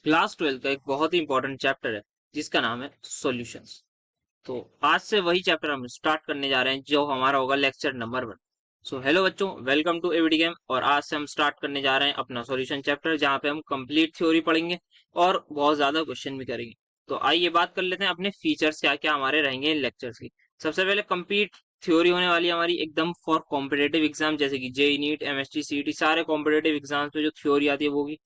Class 12 का एक बहुत ही इंपॉर्टेंट चैप्टर है जिसका नाम है सॉल्यूशंस। तो आज से वही चैप्टर हम स्टार्ट करने जा रहे हैं जो हमारा होगा लेक्चर नंबर 1। सो हेलो बच्चों, वेलकम टू एवीडी गेम। और आज से हम स्टार्ट करने जा रहे हैं अपना सॉल्यूशन चैप्टर जहाँ पे हम कंप्लीट थ्योरी पढ़ेंगे और बहुत ज्यादा क्वेश्चन भी करेंगे। तो आइए बात कर लेते हैं अपने फीचर्स क्या क्या हमारे रहेंगे इन लेक्चर्स की। सबसे पहले कंप्लीट थ्योरी होने वाली है हमारी एकदम फॉर कॉम्पिटेटिव एग्जाम, जैसे कि जेई नीट एमएसटी सीईटी सारे कॉम्पिटेटिव एग्जाम्स में जो थ्योरी आती है वो भी।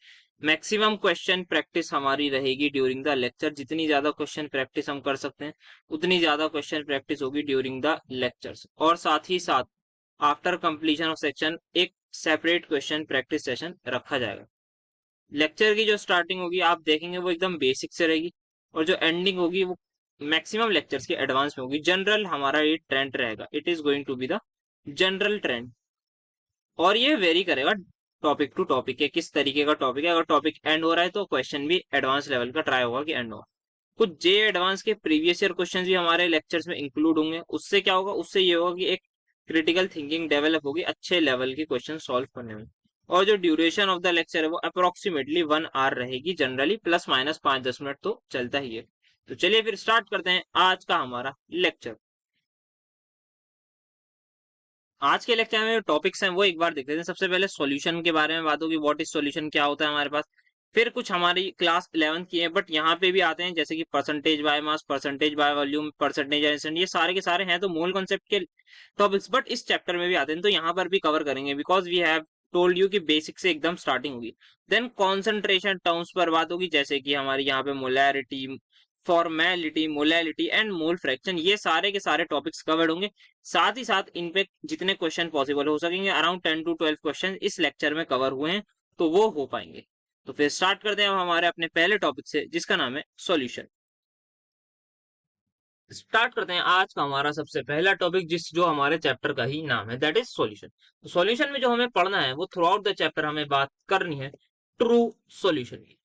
मैक्सिमम क्वेश्चन प्रैक्टिस हमारी रहेगी ड्यूरिंग द लेक्चर। जितनी ज्यादा क्वेश्चन प्रैक्टिस हम कर सकते हैं उतनी ज्यादा क्वेश्चन प्रैक्टिस होगी ड्यूरिंग द लेक्चर्स। और साथ ही साथ आफ्टर कंप्लीशन ऑफ सेक्शन एक सेपरेट क्वेश्चन प्रैक्टिस सेशन रखा जाएगा। लेक्चर की जो स्टार्टिंग होगी आप देखेंगे वो एकदम बेसिक से रहेगी और जो एंडिंग होगी वो मैक्सिमम लेक्चर्स के एडवांस में होगी। जनरल हमारा ये ट्रेंड रहेगा, it is going to be the general trend. और ये वेरी करेगा टॉपिक टू टॉपिक के किस तरीके का टॉपिक है। अगर टॉपिक एंड हो रहा है तो क्वेश्चन भी एडवांस लेवल का ट्राई होगा कि एंड होगा। कुछ जे एडवांस के प्रीवियस ईयर क्वेश्चंस भी हमारे लेक्चर्स में इंक्लूड होंगे। उससे क्या होगा, उससे ये होगा कि एक क्रिटिकल थिंकिंग डेवलप होगी अच्छे लेवल के क्वेश्चन सॉल्व करने में। और जो ड्यूरेशन ऑफ द लेक्चर है वो अप्रोक्सीमेटली 1 आवर रहेगी जनरली, प्लस माइनस 5-10 मिनट तो चलता ही है। तो चलिए फिर स्टार्ट करते हैं आज का हमारा लेक्चर। आज के लेक्चर में जो टॉपिक्स हैं वो एक बार देख लेते हैं। सबसे पहले सॉल्यूशन के बारे में बात होगी, व्हाट इज सॉल्यूशन, क्या होता है हमारे पास। फिर कुछ हमारी क्लास 11 की है बट यहाँ पे भी आते हैं जैसे कि percentage by mass, percentage by volume, percentage instant, ये सारे के सारे हैं तो मोल कॉन्सेप्ट के टॉपिक्स बट इस चैप्टर में भी आते हैं तो यहाँ पर भी कवर करेंगे because we have told you कि बेसिक से एकदम स्टार्टिंग होगी। देन कॉन्सेंट्रेशन टर्म्स पर बात होगी, जैसे कि हमारी यहाँ पे molarity, formality, molality and mole fraction, ये सारे के सारे टॉपिक्स कवर्ड होंगे। साथ ही साथ इन पे जितने क्वेश्चन पॉसिबल हो सकेंगे, अराउंड 10 to 12 क्वेश्चन इस लेक्चर में कवर हुए हैं तो वो हो पाएंगे। तो फिर स्टार्ट करते हैं हम हमारे अपने पहले टॉपिक से जिसका नाम है सॉल्यूशन। स्टार्ट करते हैं आज का हमारा सबसे पहला टॉपिक जिस जो हमारे चैप्टर का ही नाम है, दैट इज सॉल्यूशन। तो सॉल्यूशन में जो हमें पढ़ना है वो थ्रू आउट द चैप्टर हमें बात करनी है ट्रू सॉल्यूशन की।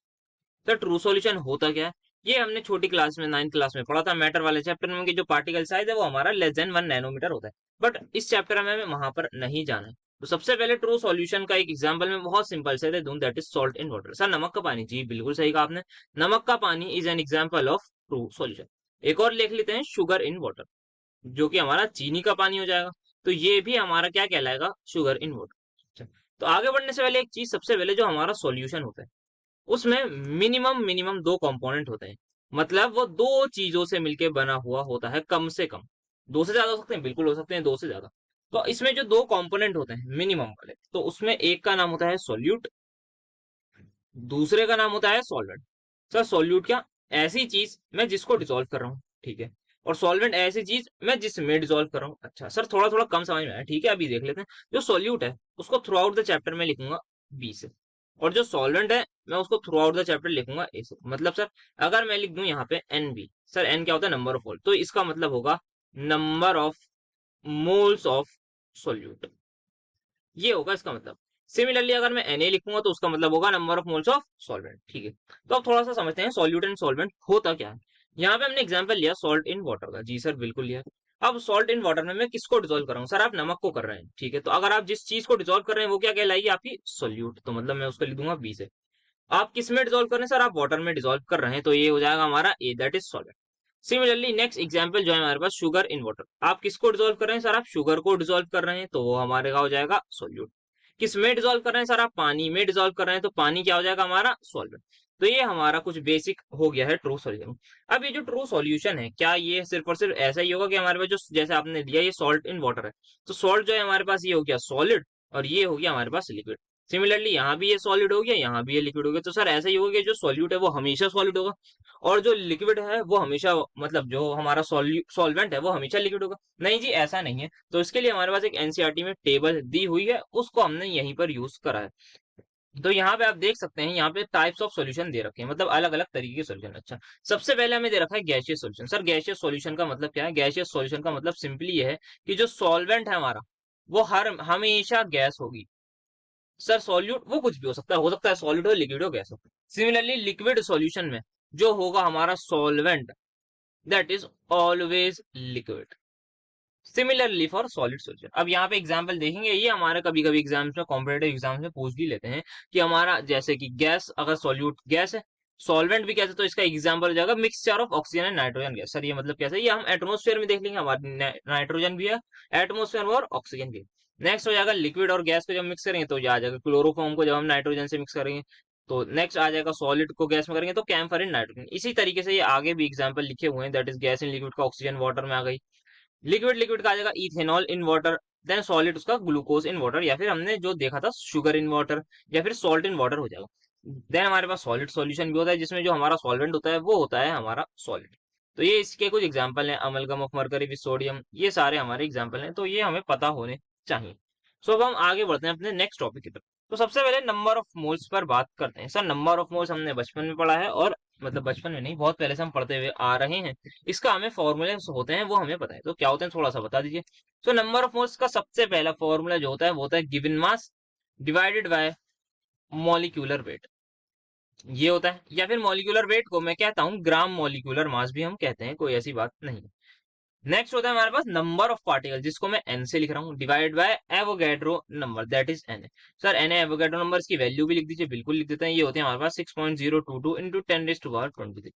तो ट्रू सॉल्यूशन होता क्या है, ये हमने छोटी क्लास में 9th क्लास में पढ़ा था मैटर वाले चैप्टर में कि जो पार्टिकल साइज है वो हमारा लेस देन 1 नैनोमीटर होता है। बट इस चैप्टर में हमें वहां पर नहीं जाना है। तो सबसे पहले ट्रू सॉल्यूशन का एक एग्जांपल मैं बहुत सिंपल से दे दूं, that is salt in water. Sir नमक का पानी, जी बिल्कुल सही कहा आपने, नमक का पानी is an example of true solution. एक और लिख लेते हैं शुगर इन वाटर, जो कि हमारा चीनी का पानी हो जाएगा। तो ये भी हमारा क्या कहलाएगा, शुगर इन वाटर। तो आगे बढ़ने से पहले एक चीज, सबसे पहले जो हमारा सॉल्यूशन होता है उसमें मिनिमम मिनिमम 2 कंपोनेंट होते हैं। मतलब वो दो चीजों से मिलके बना हुआ होता है कम से कम। दो से ज्यादा हो सकते हैं, बिल्कुल हो सकते हैं दो से ज्यादा। तो इसमें जो 2 कंपोनेंट होते हैं मिनिमम वाले, तो उसमें एक का नाम होता है सॉल्यूट, दूसरे का नाम होता है सॉल्वेंट। सर सॉल्यूट क्या, ऐसी चीज मैं जिसको डिसॉल्व कर रहा हूँ, ठीक है। और सॉल्वेंट ऐसी चीज मैं जिसमें डिसॉल्व कर रहा हूँ। अच्छा सर थोड़ा थोड़ा कम समझ में आया, ठीक है अभी देख लेते हैं। जो सॉल्यूट है उसको थ्रू आउट द चैप्टर में लिखूंगा बी से, और जो सॉल्वेंट है मैं उसको थ्रू आउट द चैप्टर लिखूंगा ए से। मतलब सर अगर मैं लिख दूं यहाँ पे एन बी, सर एन क्या होता है, नंबर ऑफ मोल, तो इसका मतलब होगा number of moles of solute, ये होगा इसका मतलब। सिमिलरली अगर मैं Na लिखूंगा तो उसका मतलब होगा number of moles of solvent, ठीक है। तो अब थोड़ा सा समझते हैं सॉल्यूट एंड सॉल्वेंट होता क्या है। यहाँ पे हमने एग्जांपल लिया सॉल्ट इन वाटर का, जी सर बिल्कुल लिया। अब सॉल्ट इन वाटर में मैं किसको डिसॉल्व कर रहा हूँ, सर आप नमक को कर रहे हैं, ठीक है। तो अगर आप जिस चीज को डिसॉल्व कर रहे हैं वो क्या कहलाएगी, आपकी सोल्यूट, तो मतलब मैं उसको लिख दूंगा बी से। आप किस में डिसॉल्व कर रहे हैं, सर आप वाटर में डिसॉल्व कर रहे हैं, तो ये हो जाएगा हमारा A, that is solvent. Similarly next example जो है हमारे पास शुगर इन वाटर, आप किसको डिसॉल्व कर रहे हैं, सर आप शुगर को डिसॉल्व कर रहे हैं, तो वो हमारे का हो जाएगा सोल्यूट। किस में डिसॉल्व कर रहे हैं, सर आप पानी में डिसॉल्व कर रहे हैं, तो पानी क्या हो जाएगा हमारा, सॉल्वेंट। तो ये हमारा कुछ बेसिक हो गया है ट्रू सॉल्यूशन। अब ये जो ट्रू सॉल्यूशन है, क्या ये सिर्फ और सिर्फ ऐसा ही होगा कि हमारे पास जो जैसे आपने दिया ये सॉल्ट इन वाटर है, तो सॉल्ट जो है हमारे पास ये हो गया सॉलिड और ये हो गया हमारे पास लिक्विड। सिमिलरली यहाँ भी ये सॉलिड हो गया, यहाँ भी ये लिक्विड हो गया। तो सर ऐसा ही होगा कि जो सॉल्यूट है वो हमेशा सॉलिड होगा और जो लिक्विड है वो हमेशा, मतलब जो हमारा सॉल्वेंट है वो हमेशा लिक्विड होगा। नहीं जी ऐसा नहीं है। तो इसके लिए हमारे पास एक एनसीईआरटी में टेबल दी हुई है, उसको हमने यहीं पर यूज करा है। तो यहाँ पे आप देख सकते हैं, यहाँ पे टाइप्स ऑफ सॉल्यूशन दे रखे हैं, मतलब अलग अलग तरीके के सॉल्यूशन। अच्छा सबसे पहले हमें दे रखा है gaseous solution. Sir gaseous solution का मतलब क्या है, गैसियस सॉल्यूशन का मतलब सिंपली ये है कि जो सॉल्वेंट है हमारा वो हर हमेशा गैस होगी। सर सॉल्यूट वो कुछ भी हो सकता है सॉलिड हो, लिक्विड हो, गैस हो। सिमिलरली लिक्विड सॉल्यूशन में जो होगा हमारा solvent, that is always liquid. Similarly for solid solution. अब यहाँ पे एग्जांपल देखेंगे, ये हमारे कभी कभी एग्जाम्स में, कॉम्पिटेटिव एग्जाम्स में पूछ भी लेते हैं कि हमारा जैसे कि गैस, अगर सॉल्यूट गैस है सॉल्वेंट भी कैसे, तो इसका एग्जांपल हो जाएगा mixture of oxygen and nitrogen gas. Sir ये मतलब कैसे, ये हम एटमोस्फेयर में देख लेंगे, हमारे नाइट्रोजन भी है एटमोस्फेयर में और ऑक्सीजन भी। नेक्स्ट हो जाएगा लिक्विड और गैस को जब मिक्स करेंगे तो ये आ जाएगा क्लोरोफॉर्म को जब हम नाइट्रोजन से मिक्स करेंगे। तो नेक्स्ट आ जाएगा सॉलिड को गैस में करेंगे तो कैम्फर इन नाइट्रोजन। इसी तरीके से ये आगे भी एग्जाम्पल लिखे हुए हैं, that is gas in liquid का ऑक्सीजन वाटर में आ गई। लिक्विड लिक्विड का आ जाएगा ethanol in water, then solid उसका ग्लूकोज इन वाटर, या फिर हमने जो देखा था शुगर इन वाटर, या फिर सॉल्ट इन वाटर हो जाएगा। देन हमारे पास सॉलिड सॉल्यूशन भी होता है जिसमें जो हमारा सॉल्वेंट होता है वो होता है हमारा सॉलिड। तो ये इसके कुछ एग्जांपल हैं, amalgam of mercury with sodium, ये सारे हमारे एग्जांपल हैं, तो ये हमें पता होने चाहिए। सो अब हम आगे बढ़ते हैं अपने नेक्स्ट टॉपिक की तरफ। तो सबसे पहले नंबर ऑफ मोल्स पर बात करते हैं। सर नंबर ऑफ मोल्स हमने बचपन में पढ़ा है, और मतलब बचपन में नहीं, बहुत पहले से हम पढ़ते हुए आ रहे हैं। इसका हमें फॉर्मूले होते हैं वो हमें पता है, तो क्या होते हैं थोड़ा सा बता दीजिए। सो नंबर ऑफ मोल्स का सबसे पहला फॉर्मूला जो होता है वो होता है given mass divided by molecular wait, ये होता है। या फिर मॉलिक्यूलर वेट को मैं कहता हूँ ग्राम मॉलिक्यूलर मास भी हम कहते हैं, कोई ऐसी बात नहीं। नेक्स्ट होता है हमारे पास नंबर ऑफ पार्टिकल, जिसको मैं एन से लिख रहा हूँ, divide by Avogadro number, that is N. Sir N Avogadro number की वैल्यू भी लिख दीजिए, बिल्कुल लिख देते हैं। ये होते हैं हमारे पास 6.022 इंटू 10⁻23।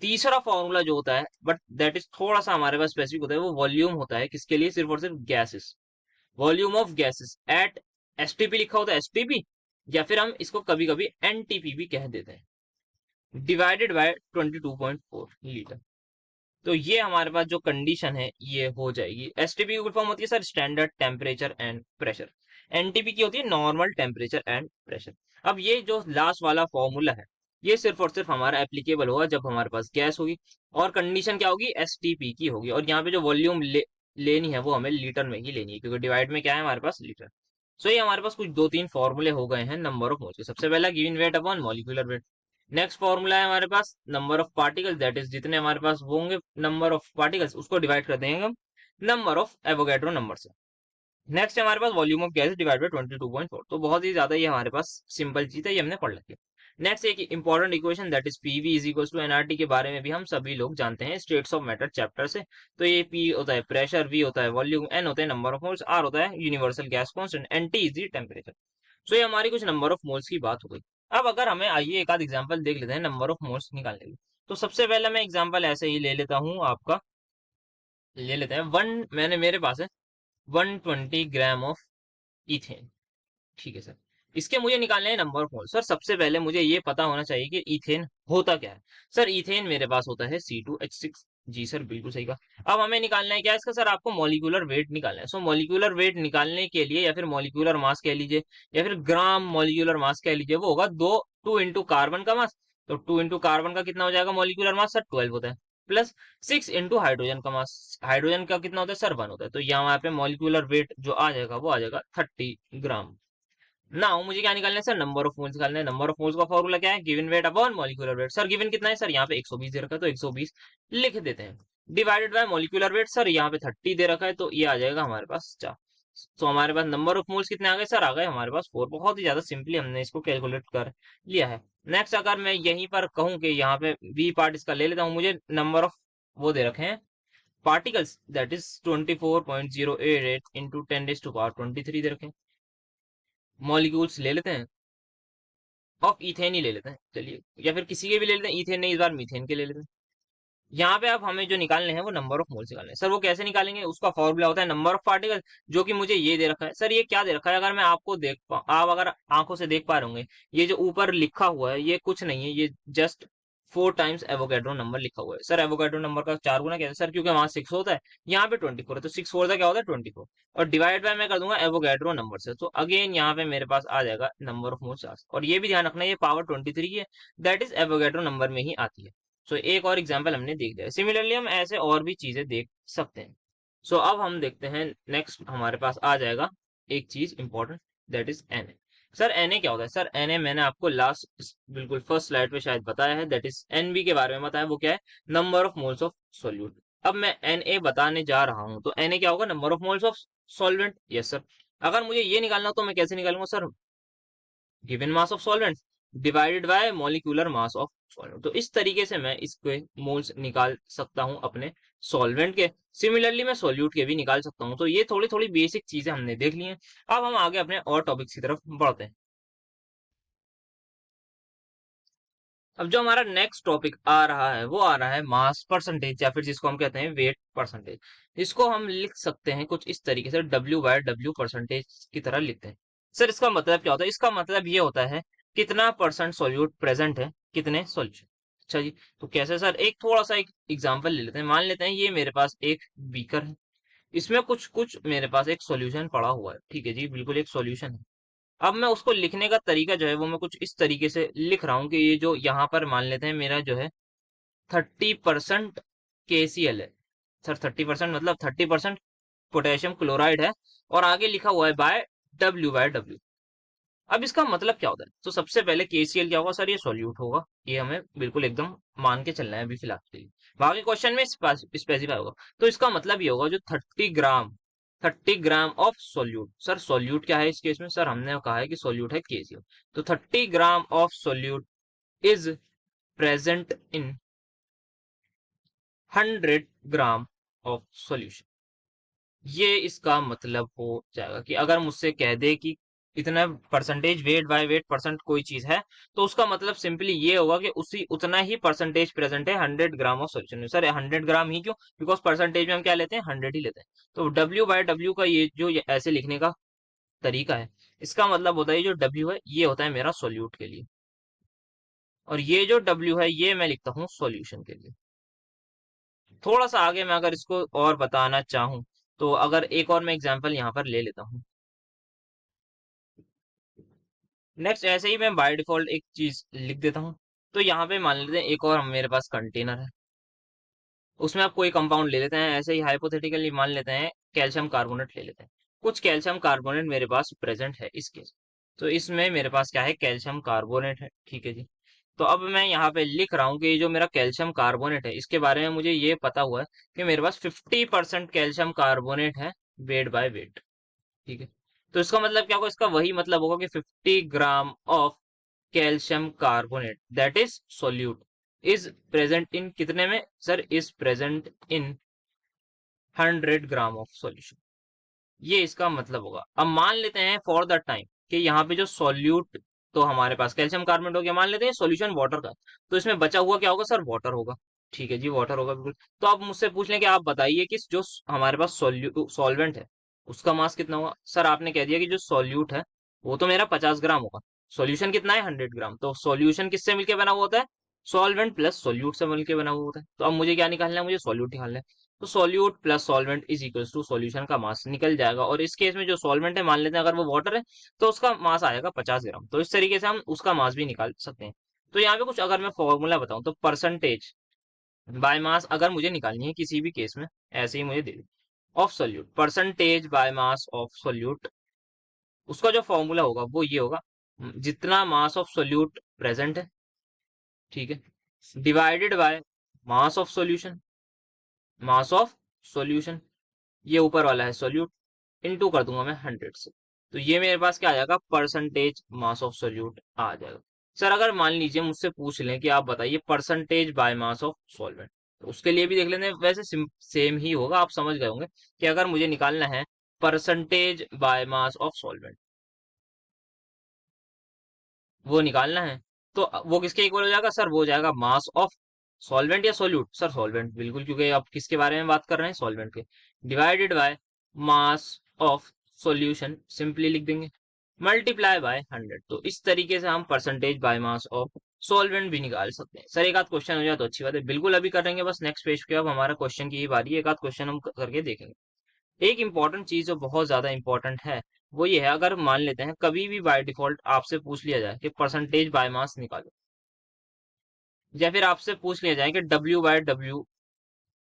तीसरा फॉर्मूला जो होता है, बट दैट इज थोड़ा सा हमारे पास स्पेसिफिक होता है, वो वॉल्यूम होता है, किसके लिए, सिर्फ और सिर्फ gases, volume of gases at STP लिखा होता है, एसटीपी, या फिर हम इसको कभी कभी एनटीपी भी कह देते हैं, डिवाइडेड बाय 22.4 लीटर। तो ये हमारे पास जो कंडीशन है ये हो जाएगी। एसटीपी की फुल फॉर्म होती है sir standard temperature and pressure, NTP की होती है नॉर्मल टेम्परेचर एंड प्रेशर। अब ये जो लास्ट वाला फॉर्मूला है ये सिर्फ और सिर्फ हमारा एप्लीकेबल होगा जब हमारे पास गैस होगी, और कंडीशन क्या होगी, एसटीपी की होगी, और यहाँ पे जो वॉल्यूम लेनी है वो हमें लीटर में ही लेनी है, क्योंकि डिवाइड में क्या है हमारे पास, लीटर। सो ये हमारे पास कुछ दो तीन फॉर्मूले हो गए हैं नंबर ऑफ मोल्स के। सबसे पहला given weight upon molecular weight. Next formula है हमारे पास number of particles, that is जितने हमारे पास वो होंगे नंबर ऑफ पार्टिकल्स उसको डिवाइड कर देंगे हम नंबर ऑफ एवोगैड्रो नंबर से। नेक्स्ट है हमारे पास volume of gas divide by 22.4। तो बहुत ही ज्यादा ये हमारे पास सिंपल चीज है, ये हमने पढ़ रखी है। नेक्स्ट एक important equation, that is PV is equal to NRT, के बारे में भी हम सभी लोग जानते हैं स्टेट्स ऑफ मैटर चैप्टर से। तो ये पी होता है प्रेशर, वी होता है वॉल्यूम, एन होता है नंबर ऑफ मोल्स, आर होता है universal gas constant, and T is the temperature. So ये हमारी कुछ नंबर ऑफ मोल्स की बात हो गई। अब अगर हमें आइए एक आध एग्जांपल देख लेते हैं नंबर ऑफ मोल्स निकालने के लिए। तो सबसे पहले मैं एग्जांपल ऐसे ही ले लेता हूँ आपका, ले लेते हैं वन, मैंने मेरे पास है 120 ग्राम ऑफ इथेन, ठीक है सर। इसके मुझे निकालने हैं नंबर ऑफ मोल। सर सबसे पहले मुझे ये पता होना चाहिए कि इथेन होता क्या है। सर इथेन मेरे पास होता है C2H6। जी सर बिल्कुल सही कहा। अब हमें निकालना है क्या इसका, सर आपको मॉलिक्यूलर वेट निकालना है। सो मॉलिक्यूलर वेट निकालने के लिए, या फिर मॉलिक्यूलर मास कह लीजिए, या फिर ग्राम मॉलिक्यूलर मास कह लीजिए, वो होगा दो, 2 इंटू कार्बन का मास। तो 2 इंटू कार्बन का कितना हो जाएगा मॉलिक्यूलर मास, सर 12 होता है, प्लस 6 इंटू हाइड्रोजन का मास, हाइड्रोजन का कितना होता है सर 1 होता है। तो यहाँ पे मॉलिक्यूलर वेट जो आ जाएगा वो आ जाएगा 30 ग्राम। नाउ मुझे क्या निकालना है सर, नंबर ऑफ मोल्स निकालना है। नंबर ऑफ मोल्स का फॉर्मूला क्या है, given weight upon molecular wait. Sir given कितना है, सर यहाँ पे 120 दे रखा है तो 120 लिख देते हैं, divided by molecular wait. Sir यहाँ पे 30 दे रखा है तो ये आ जाएगा हमारे पास 4। तो हमारे पास नंबर ऑफ मोल्स कितने आ गए सर, आ गए हमारे पास 4। बहुत ही ज्यादा सिंपली हमने इसको कैलकुलेट कर लिया है। नेक्स्ट अगर मैं यहीं पर कहूँ कि यहाँ पे बी पार्ट इसका ले लेता हूँ, मुझे नंबर ऑफ वो दे रखे हैं पार्टिकल्स, दैट इज 24.088 इंटू 10⁻23 दे रखे हैं। मॉलिक्यूल्स ले लेते हैं, ऑफ इथेन ही ले लेते हैं चलिए, या फिर किसी के भी ले लेते हैं, इथेन नहीं इस बार मीथेन के ले लेते हैं। यहाँ पे अब हमें जो निकालने हैं वो नंबर ऑफ मोल्स निकालने हैं। सर वो कैसे निकालेंगे, उसका फॉर्मूला होता है नंबर ऑफ पार्टिकल, जो कि मुझे ये दे रखा है। सर ये क्या दे रखा है, अगर मैं आपको आप अगर आंखों से देख पा रहे होंगे, ये जो ऊपर लिखा हुआ है ये कुछ नहीं है, ये जस्ट 4 टाइम्स एवोगैड्रो नंबर लिखा हुआ है। सर एवोगैड्रो नंबर का 4 गुना क्या है सर, क्योंकि वहां 6 होता है, यहाँ पे 24 है, तो 6 4 क्या होता है 24, और डिवाइड बाय मैं कर दूंगा एवोगैड्रो नंबर से। तो अगेन यहाँ पे मेरे पास आ जाएगा नंबर ऑफ मोल्स, और ये भी ध्यान रखना ये पावर 23 की है, दैट इज एवोगैड्रो नंबर में ही आती है। सो एक और एग्जांपल हमने देख लिया। सिमिलरली हम ऐसे और भी चीजें देख सकते हैं। सो अब हम देखते हैं नेक्स्ट हमारे पास आ जाएगा एक चीज important, that is N. Sir N क्या होता है, सर एन मैंने आपको लास्ट बिल्कुल फर्स्ट स्लाइड पे शायद बताया है, दैट इज एनबी के बारे में बताया, वो क्या है, number of moles of solute. अब मैं एन बताने जा रहा हूं, तो एन क्या होगा, number of moles of solvent. Yes sir. अगर मुझे ये निकालना हो तो मैं कैसे निकालूंगा sir, given mass of solvent divided by molecular mass of solvent. तो इस तरीके से मैं इसके मोल्स निकाल सकता हूं अपने सॉल्वेंट के। सिमिलरली मैं सॉल्यूट के भी निकाल सकता हूं। तो ये थोड़ी थोड़ी बेसिक चीजें हमने देख ली हैं। अब हम आगे अपने और टॉपिक्स की तरफ बढ़ते हैं। अब जो हमारा नेक्स्ट टॉपिक आ रहा है वो आ रहा है मास परसेंटेज, या फिर जिसको हम कहते हैं वेट परसेंटेज। इसको हम लिख सकते हैं कुछ इस तरीके से, W/W परसेंटेज की तरह लिखते हैं। सर इसका मतलब क्या होता है? इसका मतलब ये होता है कितना परसेंट सॉल्यूट प्रेजेंट है कितने सॉल्यूशन। अच्छा जी, तो कैसे सर? एक थोड़ा सा एक एग्जांपल ले लेते हैं। मान लेते हैं ये मेरे पास एक बीकर है, इसमें कुछ कुछ मेरे पास एक सॉल्यूशन पड़ा हुआ है। ठीक है जी, बिल्कुल एक सॉल्यूशन है। अब मैं उसको लिखने का तरीका जो है वो मैं कुछ इस तरीके से लिख रहा हूँ कि ये जो यहाँ पर मान लेते हैं मेरा जो है 30% KCl है। सर 30% मतलब 30% पोटेशियम क्लोराइड है, और आगे लिखा हुआ है W/W। अब इसका मतलब क्या होता है? तो सबसे पहले KCl क्या होगा सर? ये सॉल्यूट होगा, ये हमें बिल्कुल एकदम मान के चलना है अभी फिलहाल के लिए। बाकी क्वेश्चन में स्पेसिफाई होगा। तो इसका मतलब ये होगा जो 30 gram of solute. Sir solute क्या है इस केस में? सर हमने कहा है कि सॉल्यूट है KCl। तो 30 gram of solute is present in 100 gram of solution. ये इसका मतलब हो जाएगा कि अगर मुझसे कह दे कि इतना percentage weight by weight percent कोई चीज है, तो उसका मतलब सिंपली ये होगा कि उसी उतना ही परसेंटेज प्रेजेंट है 100 ग्राम ऑफ सॉल्यूशन में। सर 100 ग्राम ही क्यों? बिकॉज परसेंटेज में हम क्या लेते हैं? 100 ही लेते हैं। तो W/W का ये जो ये ऐसे लिखने का तरीका है, इसका मतलब होता है जो W है ये होता है मेरा सॉल्यूट के लिए, और ये जो W है ये मैं लिखता हूँ सॉल्यूशन के लिए। थोड़ा सा आगे मैं अगर इसको और बताना चाहूँ, तो अगर एक और मैं एग्जांपल यहाँ पर ले लेता हूँ। नेक्स्ट ऐसे ही मैं बाय डिफॉल्ट एक चीज लिख देता हूँ। तो यहाँ पे मान लेते हैं एक और मेरे पास कंटेनर है, उसमें आप कोई कंपाउंड ले लेते हैं। ऐसे ही हाइपोथेटिकली मान लेते हैं कैल्शियम कार्बोनेट ले लेते हैं। कुछ कैल्शियम कार्बोनेट मेरे पास प्रेजेंट है इस केस। तो इसमें मेरे पास क्या है? कैल्शियम कार्बोनेट है। ठीक है जी। तो अब मैं यहाँ पे लिख रहा हूँ कि ये जो मेरा कैल्शियम कार्बोनेट है इसके बारे में मुझे ये पता हुआ है कि मेरे पास 50% कैल्शियम कार्बोनेट है वेट बाय वेट। ठीक है। तो इसका मतलब क्या होगा? इसका वही मतलब होगा कि 50 gram of calcium carbonate that is solute is present in कितने में? Sir is present in 100 gram of solution. ये इसका मतलब होगा। अब मान लेते हैं फॉर द टाइम कि यहाँ पे जो सॉल्यूट, तो हमारे पास कैल्शियम कार्बोनेट हो गया, मान लेते हैं सॉल्यूशन वाटर का। तो इसमें बचा हुआ क्या होगा सर? वाटर होगा। ठीक है जी, वाटर होगा बिल्कुल। तो आप मुझसे पूछ लें कि आप बताइए कि जो हमारे पास सॉल्वेंट है उसका मास कितना होगा? सर आपने कह दिया कि जो सॉल्यूट है वो तो मेरा 50 ग्राम होगा, सॉल्यूशन कितना है? 100 ग्राम। तो सॉल्यूशन किससे मिलकर बना हुआ होता है? सॉल्वेंट प्लस सॉल्यूट से मिलकर बना हुआ होता है। तो अब मुझे क्या निकालना है? मुझे सॉल्यूट निकालना है। तो solute plus solvent is equals to solution का मास निकल जाएगा। और इस केस में जो सॉल्वेंट है मान लेते हैं अगर वो वाटर है, तो उसका मास आएगा 50 ग्राम। तो इस तरीके से हम उसका मास भी निकाल सकते हैं। तो यहाँ पे कुछ अगर मैं फॉर्मूला बताऊं, तो परसेंटेज बाय मास अगर मुझे निकालनी है किसी भी केस में, ऐसे ही मुझे दे दी of solute, percentage by mass of solute, उसका जो फॉर्मूला होगा वो ये होगा, जितना मास ऑफ सोल्यूट प्रेजेंट है, ठीक है, divided by mass of solution, mass of solution, ये ऊपर वाला है सोल्यूट, इनटू कर दूंगा मैं 100 से। तो ये मेरे पास क्या आ जाएगा? परसेंटेज मास ऑफ सोल्यूट आ जाएगा। सर अगर मान लीजिए मुझसे पूछ लें कि आप बताइए percentage by mass of solvent, तो उसके लिए भी देख लेते हैं। वैसे सेम ही होगा, आप समझ गए होंगे कि अगर मुझे निकालना है percentage by mass of solvent, वो निकालना है, तो वो किसके इक्वल हो जाएगा? सर वो हो जाएगा मास ऑफ सॉल्वेंट या सोल्यूट? सर सॉल्वेंट बिल्कुल, क्योंकि आप किसके बारे में बात कर रहे हैं? सॉल्वेंट के। Divided by mass of solution simply लिख देंगे, मल्टीप्लाई बाय 100। तो इस तरीके से हम percentage by mass of solvent भी निकाल सकते हैं। सर एक आध क्वेश्चन हो जाए तो अच्छी बात है, बिल्कुल अभी करेंगे। बस नेक्स्ट पेज पे अब हमारा क्वेश्चन की ही बारी है, एक आध क्वेश्चन हम करके देखेंगे। एक इंपॉर्टेंट चीज जो बहुत ज्यादा इंपॉर्टेंट है वो ये है, अगर मान लेते हैं कभी भी बाय डिफॉल्ट आपसे पूछ लिया जाए कि परसेंटेज बाय मास निकालो, या फिर आपसे पूछ लिया जाए कि W/W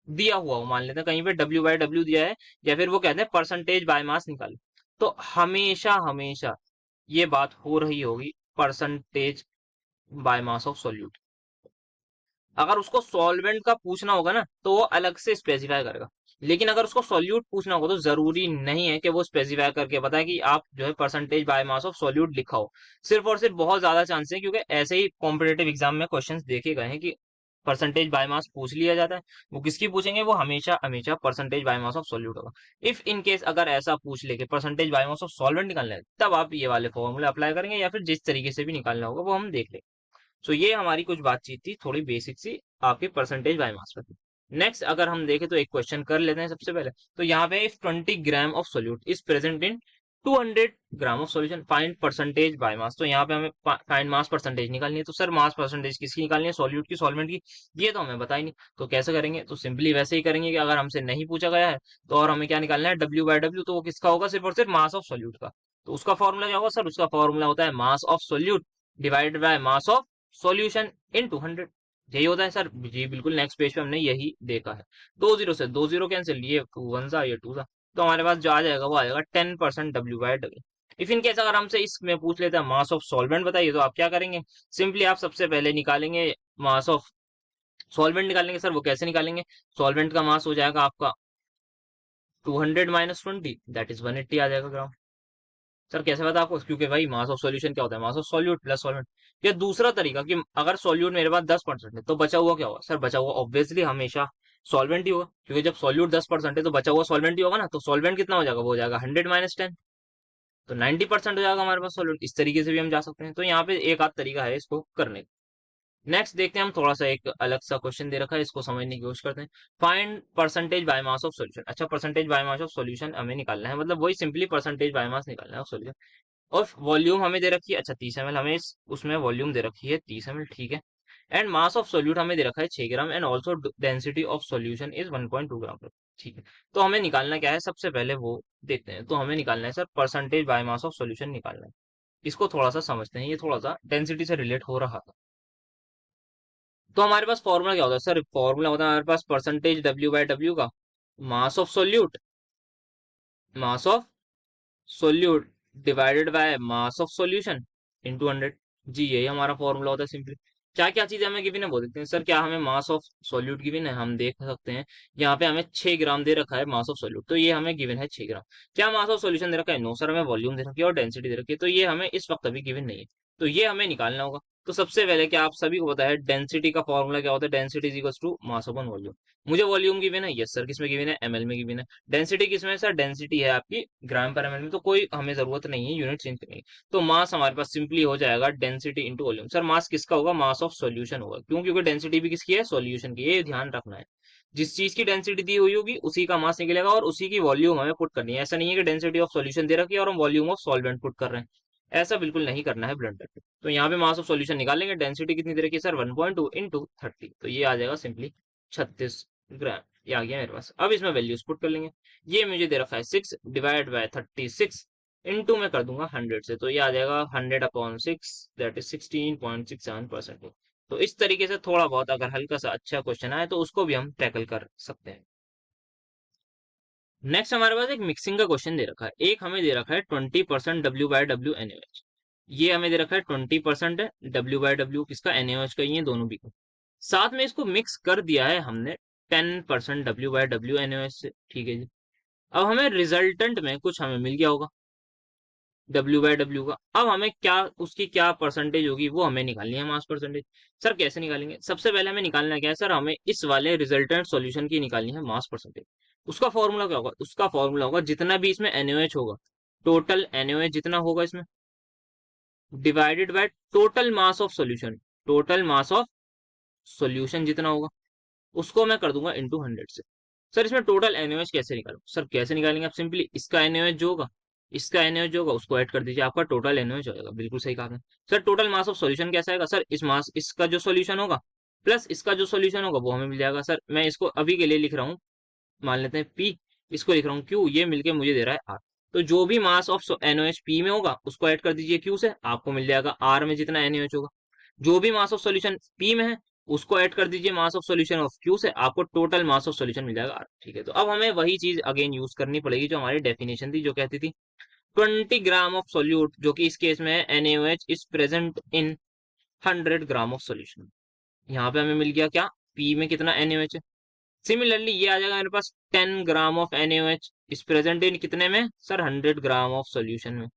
दिया हुआ हो, मान लेते हैं कहीं पे W/W दिया है, या फिर वो कहते हैं परसेंटेज बाय मास निकालो, तो हमेशा हमेशा ये बात हो रही होगी percentage by mass of solute. अगर उसको सॉल्वेंट का पूछना होगा ना तो वो अलग से स्पेसिफाई करेगा, लेकिन अगर उसको सॉल्यूट पूछना होगा तो जरूरी नहीं है कि वो स्पेसिफाई करके बताए कि आप जो है percentage by mass of solute लिखा हो। सिर्फ और सिर्फ बहुत ज्यादा चांस है, क्योंकि ऐसे ही कॉम्पिटेटिव एग्जाम में क्वेश्चंस देखे गए हैं कि परसेंटेज बाय मास पूछ लिया जाता है। वो किसकी पूछेंगे? वो हमेशा हमेशा percentage by mass of solute होगा। इफ इन केस अगर ऐसा पूछ ले कि percentage by mass of solvent निकालना है, तब आप ये वाले फॉर्मूले अप्लाई करेंगे, या फिर जिस तरीके से भी निकालना होगा वो हम देख लेंगे। सो ये हमारी कुछ बातचीत थी, थोड़ी बेसिक सी आपके परसेंटेज बाय मास पर। नेक्स्ट अगर हम देखें तो एक क्वेश्चन कर लेते हैं सबसे पहले। तो यहाँ पे if 20 gram of solute is present in 200 gram of solution, find percentage by मास। तो यहाँ पे हमें फाइंड मास परसेंटेज निकालनी है। तो सर मास परसेंटेज किसकी निकालनी है? सॉल्यूट की, सॉल्वेंट की? ये तो हमें पता ही नहीं, तो कैसे करेंगे? तो सिंपली वैसे ही करेंगे कि अगर हमसे नहीं पूछा गया है तो, और हमें क्या निकालना है? W by W. तो वो किसका होगा? सिर्फ और सिर्फ मास ऑफ सोल्यूट का। तो उसका फॉर्मूला क्या होगा सर? उसका फॉर्मूला होता है मास of solute divided by mass of solution in 200। यही होता है सर जी, बिल्कुल। नेक्स्ट पेज पे हमने यही देखा है। 2 जीरो से 2 जीरो कैंसिल, ये 2 वन सा, ये 2 सा। तो हमारे पास जो आ जाएगा वो आ जाएगा 10% W by W. If in case अगर हमसे इसमें पूछ लेते हैं मास ऑफ सॉल्वेंट बताइए, तो आप क्या करेंगे? सिंपली आप सबसे पहले निकालेंगे मास ऑफ सॉल्वेंट निकालेंगे। सर वो कैसे निकालेंगे? सॉल्वेंट का मास हो जाएगा आपका 200 माइनस 20, दैट इज 180 आ जाएगा ग्राम। सर कैसे पता आपको? क्योंकि भाई मास ऑफ सॉल्यूशन क्या होता है? Mass of solute plus solvent. या दूसरा तरीका कि अगर सॉल्यूट मेरे पास 10% है तो बचा हुआ क्या होगा? सर बचा हुआ ऑब्वियसली हमेशा सॉल्वेंट ही होगा, क्योंकि जब सॉल्यूट 10% है तो बचा हुआ सॉल्वेंट ही होगा ना। तो सॉल्वेंट कितना हो जाएगा? वो हो जाएगा 100 माइनस 10, तो 90% हो जाएगा हमारे पास सॉल्यूट। इस तरीके से भी हम जा सकते हैं। तो यहाँ पे एक आध तरीका है इसको करने का। नेक्स्ट देखते हैं हम, थोड़ा सा एक अलग सा क्वेश्चन दे रखा है, इसको समझने की कोशिश करते हैं। Find percentage by mass of solution. अच्छा, percentage by mass of solution हमें निकालना है, मतलब वही सिंपली परसेंटेज बाय मास निकालना है ऑफ सॉल्यूशन। और वॉल्यूम हमें दे रखी है, अच्छा 30 ml, हमें उसमें वॉल्यूम दे रखी है 30 ml, ठीक है। एंड मास ऑफ सोल्यूट हमें दे रखा है 6 gram, and also density of solution is 1.2 gram, ठीक है। तो हमें निकालना क्या है? सबसे पहले वो देखते हैं। तो हमें निकालना है sir percentage by mass of solution निकालना है। इसको थोड़ा सा समझते हैं, ये थोड़ा सा डेंसिटी से रिलेट हो रहा था। तो हमारे पास फॉर्मूला क्या होता है सर? फॉर्मूला होता है हमारे पास परसेंटेज डब्ल्यू बाय डब्ल्यू का, मास of solute, mass of solute divided by mass of solution into 100। जी यही हमारा फॉर्मूला होता है सिंपली। क्या क्या चीजें हमें गिवन है वो देखते हैं। सर क्या हमें मास ऑफ सॉल्यूट गिवन है? हम देख सकते हैं यहाँ पे हमें 6 ग्राम दे रखा है मास ऑफ सॉल्यूट, तो ये हमें गिवन है 6 ग्राम। क्या मास ऑफ सॉल्यूशन दे रखा है? नो सर, हमें वॉल्यूम दे रखी है और डेंसिटी दे रखी है, तो ये हमें इस वक्त अभी गिवन नहीं है। तो ये हमें निकालना होगा। तो सबसे पहले क्या आप सभी को पता है डेंसिटी का फॉर्मूला क्या होता है? Density is equals to mass upon volume. मुझे वॉल्यूम गिवन है, यस सर, किसमें गिवन है? एमएल में गिवन है। डेंसिटी किसमें है सर? डेंसिटी है आपकी ग्राम पर एमएल में, तो कोई हमें जरूरत नहीं है यूनिट चेंज करने की। तो मास हमारे पास सिंपली हो जाएगा डेंसिटी इंटू वॉल्यूम। सर मास किसका होगा? मास ऑफ सॉल्यूशन होगा। क्यों? क्योंकि डेंसिटी भी किसकी है? सॉल्यूशन की। ये ध्यान रखना है, जिस चीज की डेंसिटी दी हुई होगी उसी का मास निकलेगा और उसी की वॉल्यूम हमें पुट करनी है। ऐसा नहीं है कि डेंसिटी ऑफ सॉल्यूशन दे रखी है और हम वॉल्यूम ऑफ सॉल्वेंट पुट कर रहे हैं, ऐसा बिल्कुल नहीं करना है ब्लंडर पे। तो यहाँ पे मास ऑफ सॉल्यूशन निकालेंगे, डेंसिटी कितनी दे रखी है सर? 1.2 इंटू 30, तो ये आ जाएगा सिंपली 36 ग्राम। ये आ गया मेरे पास। अब इसमें वैल्यूज पुट कर लेंगे। ये मुझे दे रखा है 6 डिवाइड बाय 36 इंटू में कर दूंगा 100 से, तो ये आ जाएगा 100/6, दैट इज 16.67%। तो इस तरीके से थोड़ा बहुत अगर हल्का सा अच्छा क्वेश्चन आए तो उसको भी हम टैकल कर सकते हैं। नेक्स्ट हमारे पास एक मिक्सिंग का क्वेश्चन दे रखा है। एक हमें दे रखा है 20% डब्ल्यू बाय डब्ल्यू एनएच। ये हमें दे रखा है 20% है डब्ल्यू बाय डब्ल्यू किसका? एनएच का, ये दोनों भी का। साथ में इसको मिक्स कर दिया है हमने 10% डब्ल्यू बाय डब्ल्यू एनएच से, ठीक है जी। अब हमें रिजल्टेंट में कुछ हमें मिल गया होगा डब्ल्यू बाय डब्ल्यू का। अब हमें क्या उसकी क्या परसेंटेज होगी वो हमें निकालनी है, मास परसेंटेज। सर कैसे निकालेंगे? सबसे पहले हमें निकालना क्या है सर? हमें इस वाले रिजल्टेंट सॉल्यूशन की निकालनी है मास परसेंटेज। उसका फॉर्मूला क्या होगा? उसका फॉर्मूला होगा जितना भी इसमें एनओएच होगा, टोटल एनओएच जितना होगा इसमें, divided by total mass of solution, total mass of solution जितना होगा उसको मैं कर दूंगा इंटू 100 से। सर इसमें टोटल एनओएच कैसे निकालूं? सर कैसे निकालेंगे? आप सिंपली इसका एनओएच जो होगा, इसका एनओएच जो होगा उसको ऐड कर दीजिए, आपका टोटल एनओएच हो जाएगा। बिल्कुल सही कहा आपने। Sir total mass of solution कैसा आएगा? सर इस मास, इसका जो सॉल्यूशन होगा प्लस इसका जो सॉल्यूशन होगा वो हमें मिल जाएगा। सर मैं इसको अभी के लिए लिख रहा हूँ, मान लेते हैं पी, इसको लिख रहा हूँ क्यू, ये मिलके मुझे दे रहा है आर। तो जो भी मास ऑफ एनओएच पी में होगा उसको ऐड कर दीजिए क्यू से, आपको मिल जाएगा आर में जितना एनओएच होगा। जो भी मास ऑफ सॉल्यूशन पी में है उसको ऐड कर दीजिए मास ऑफ सॉल्यूशन ऑफ क्यू से, आपको टोटल मास ऑफ सॉल्यूशन मिल जाएगा आर, ठीक है। तो अब हमें वही चीज अगेन यूज करनी पड़ेगी जो हमारी डेफिनेशन थी, जो कहती थी 20 ग्राम ऑफ सोल्यूट, जो कि इस केस में है NaOH is present in 100 gram of solution. यहाँ पे हमें मिल गया क्या? पी में कितना NaOH है। सिमिलरली ये आ जाएगा मेरे पास 10 gram of NaOH is present in कितने में सर? 100 ग्राम ऑफ सोल्यूशन में।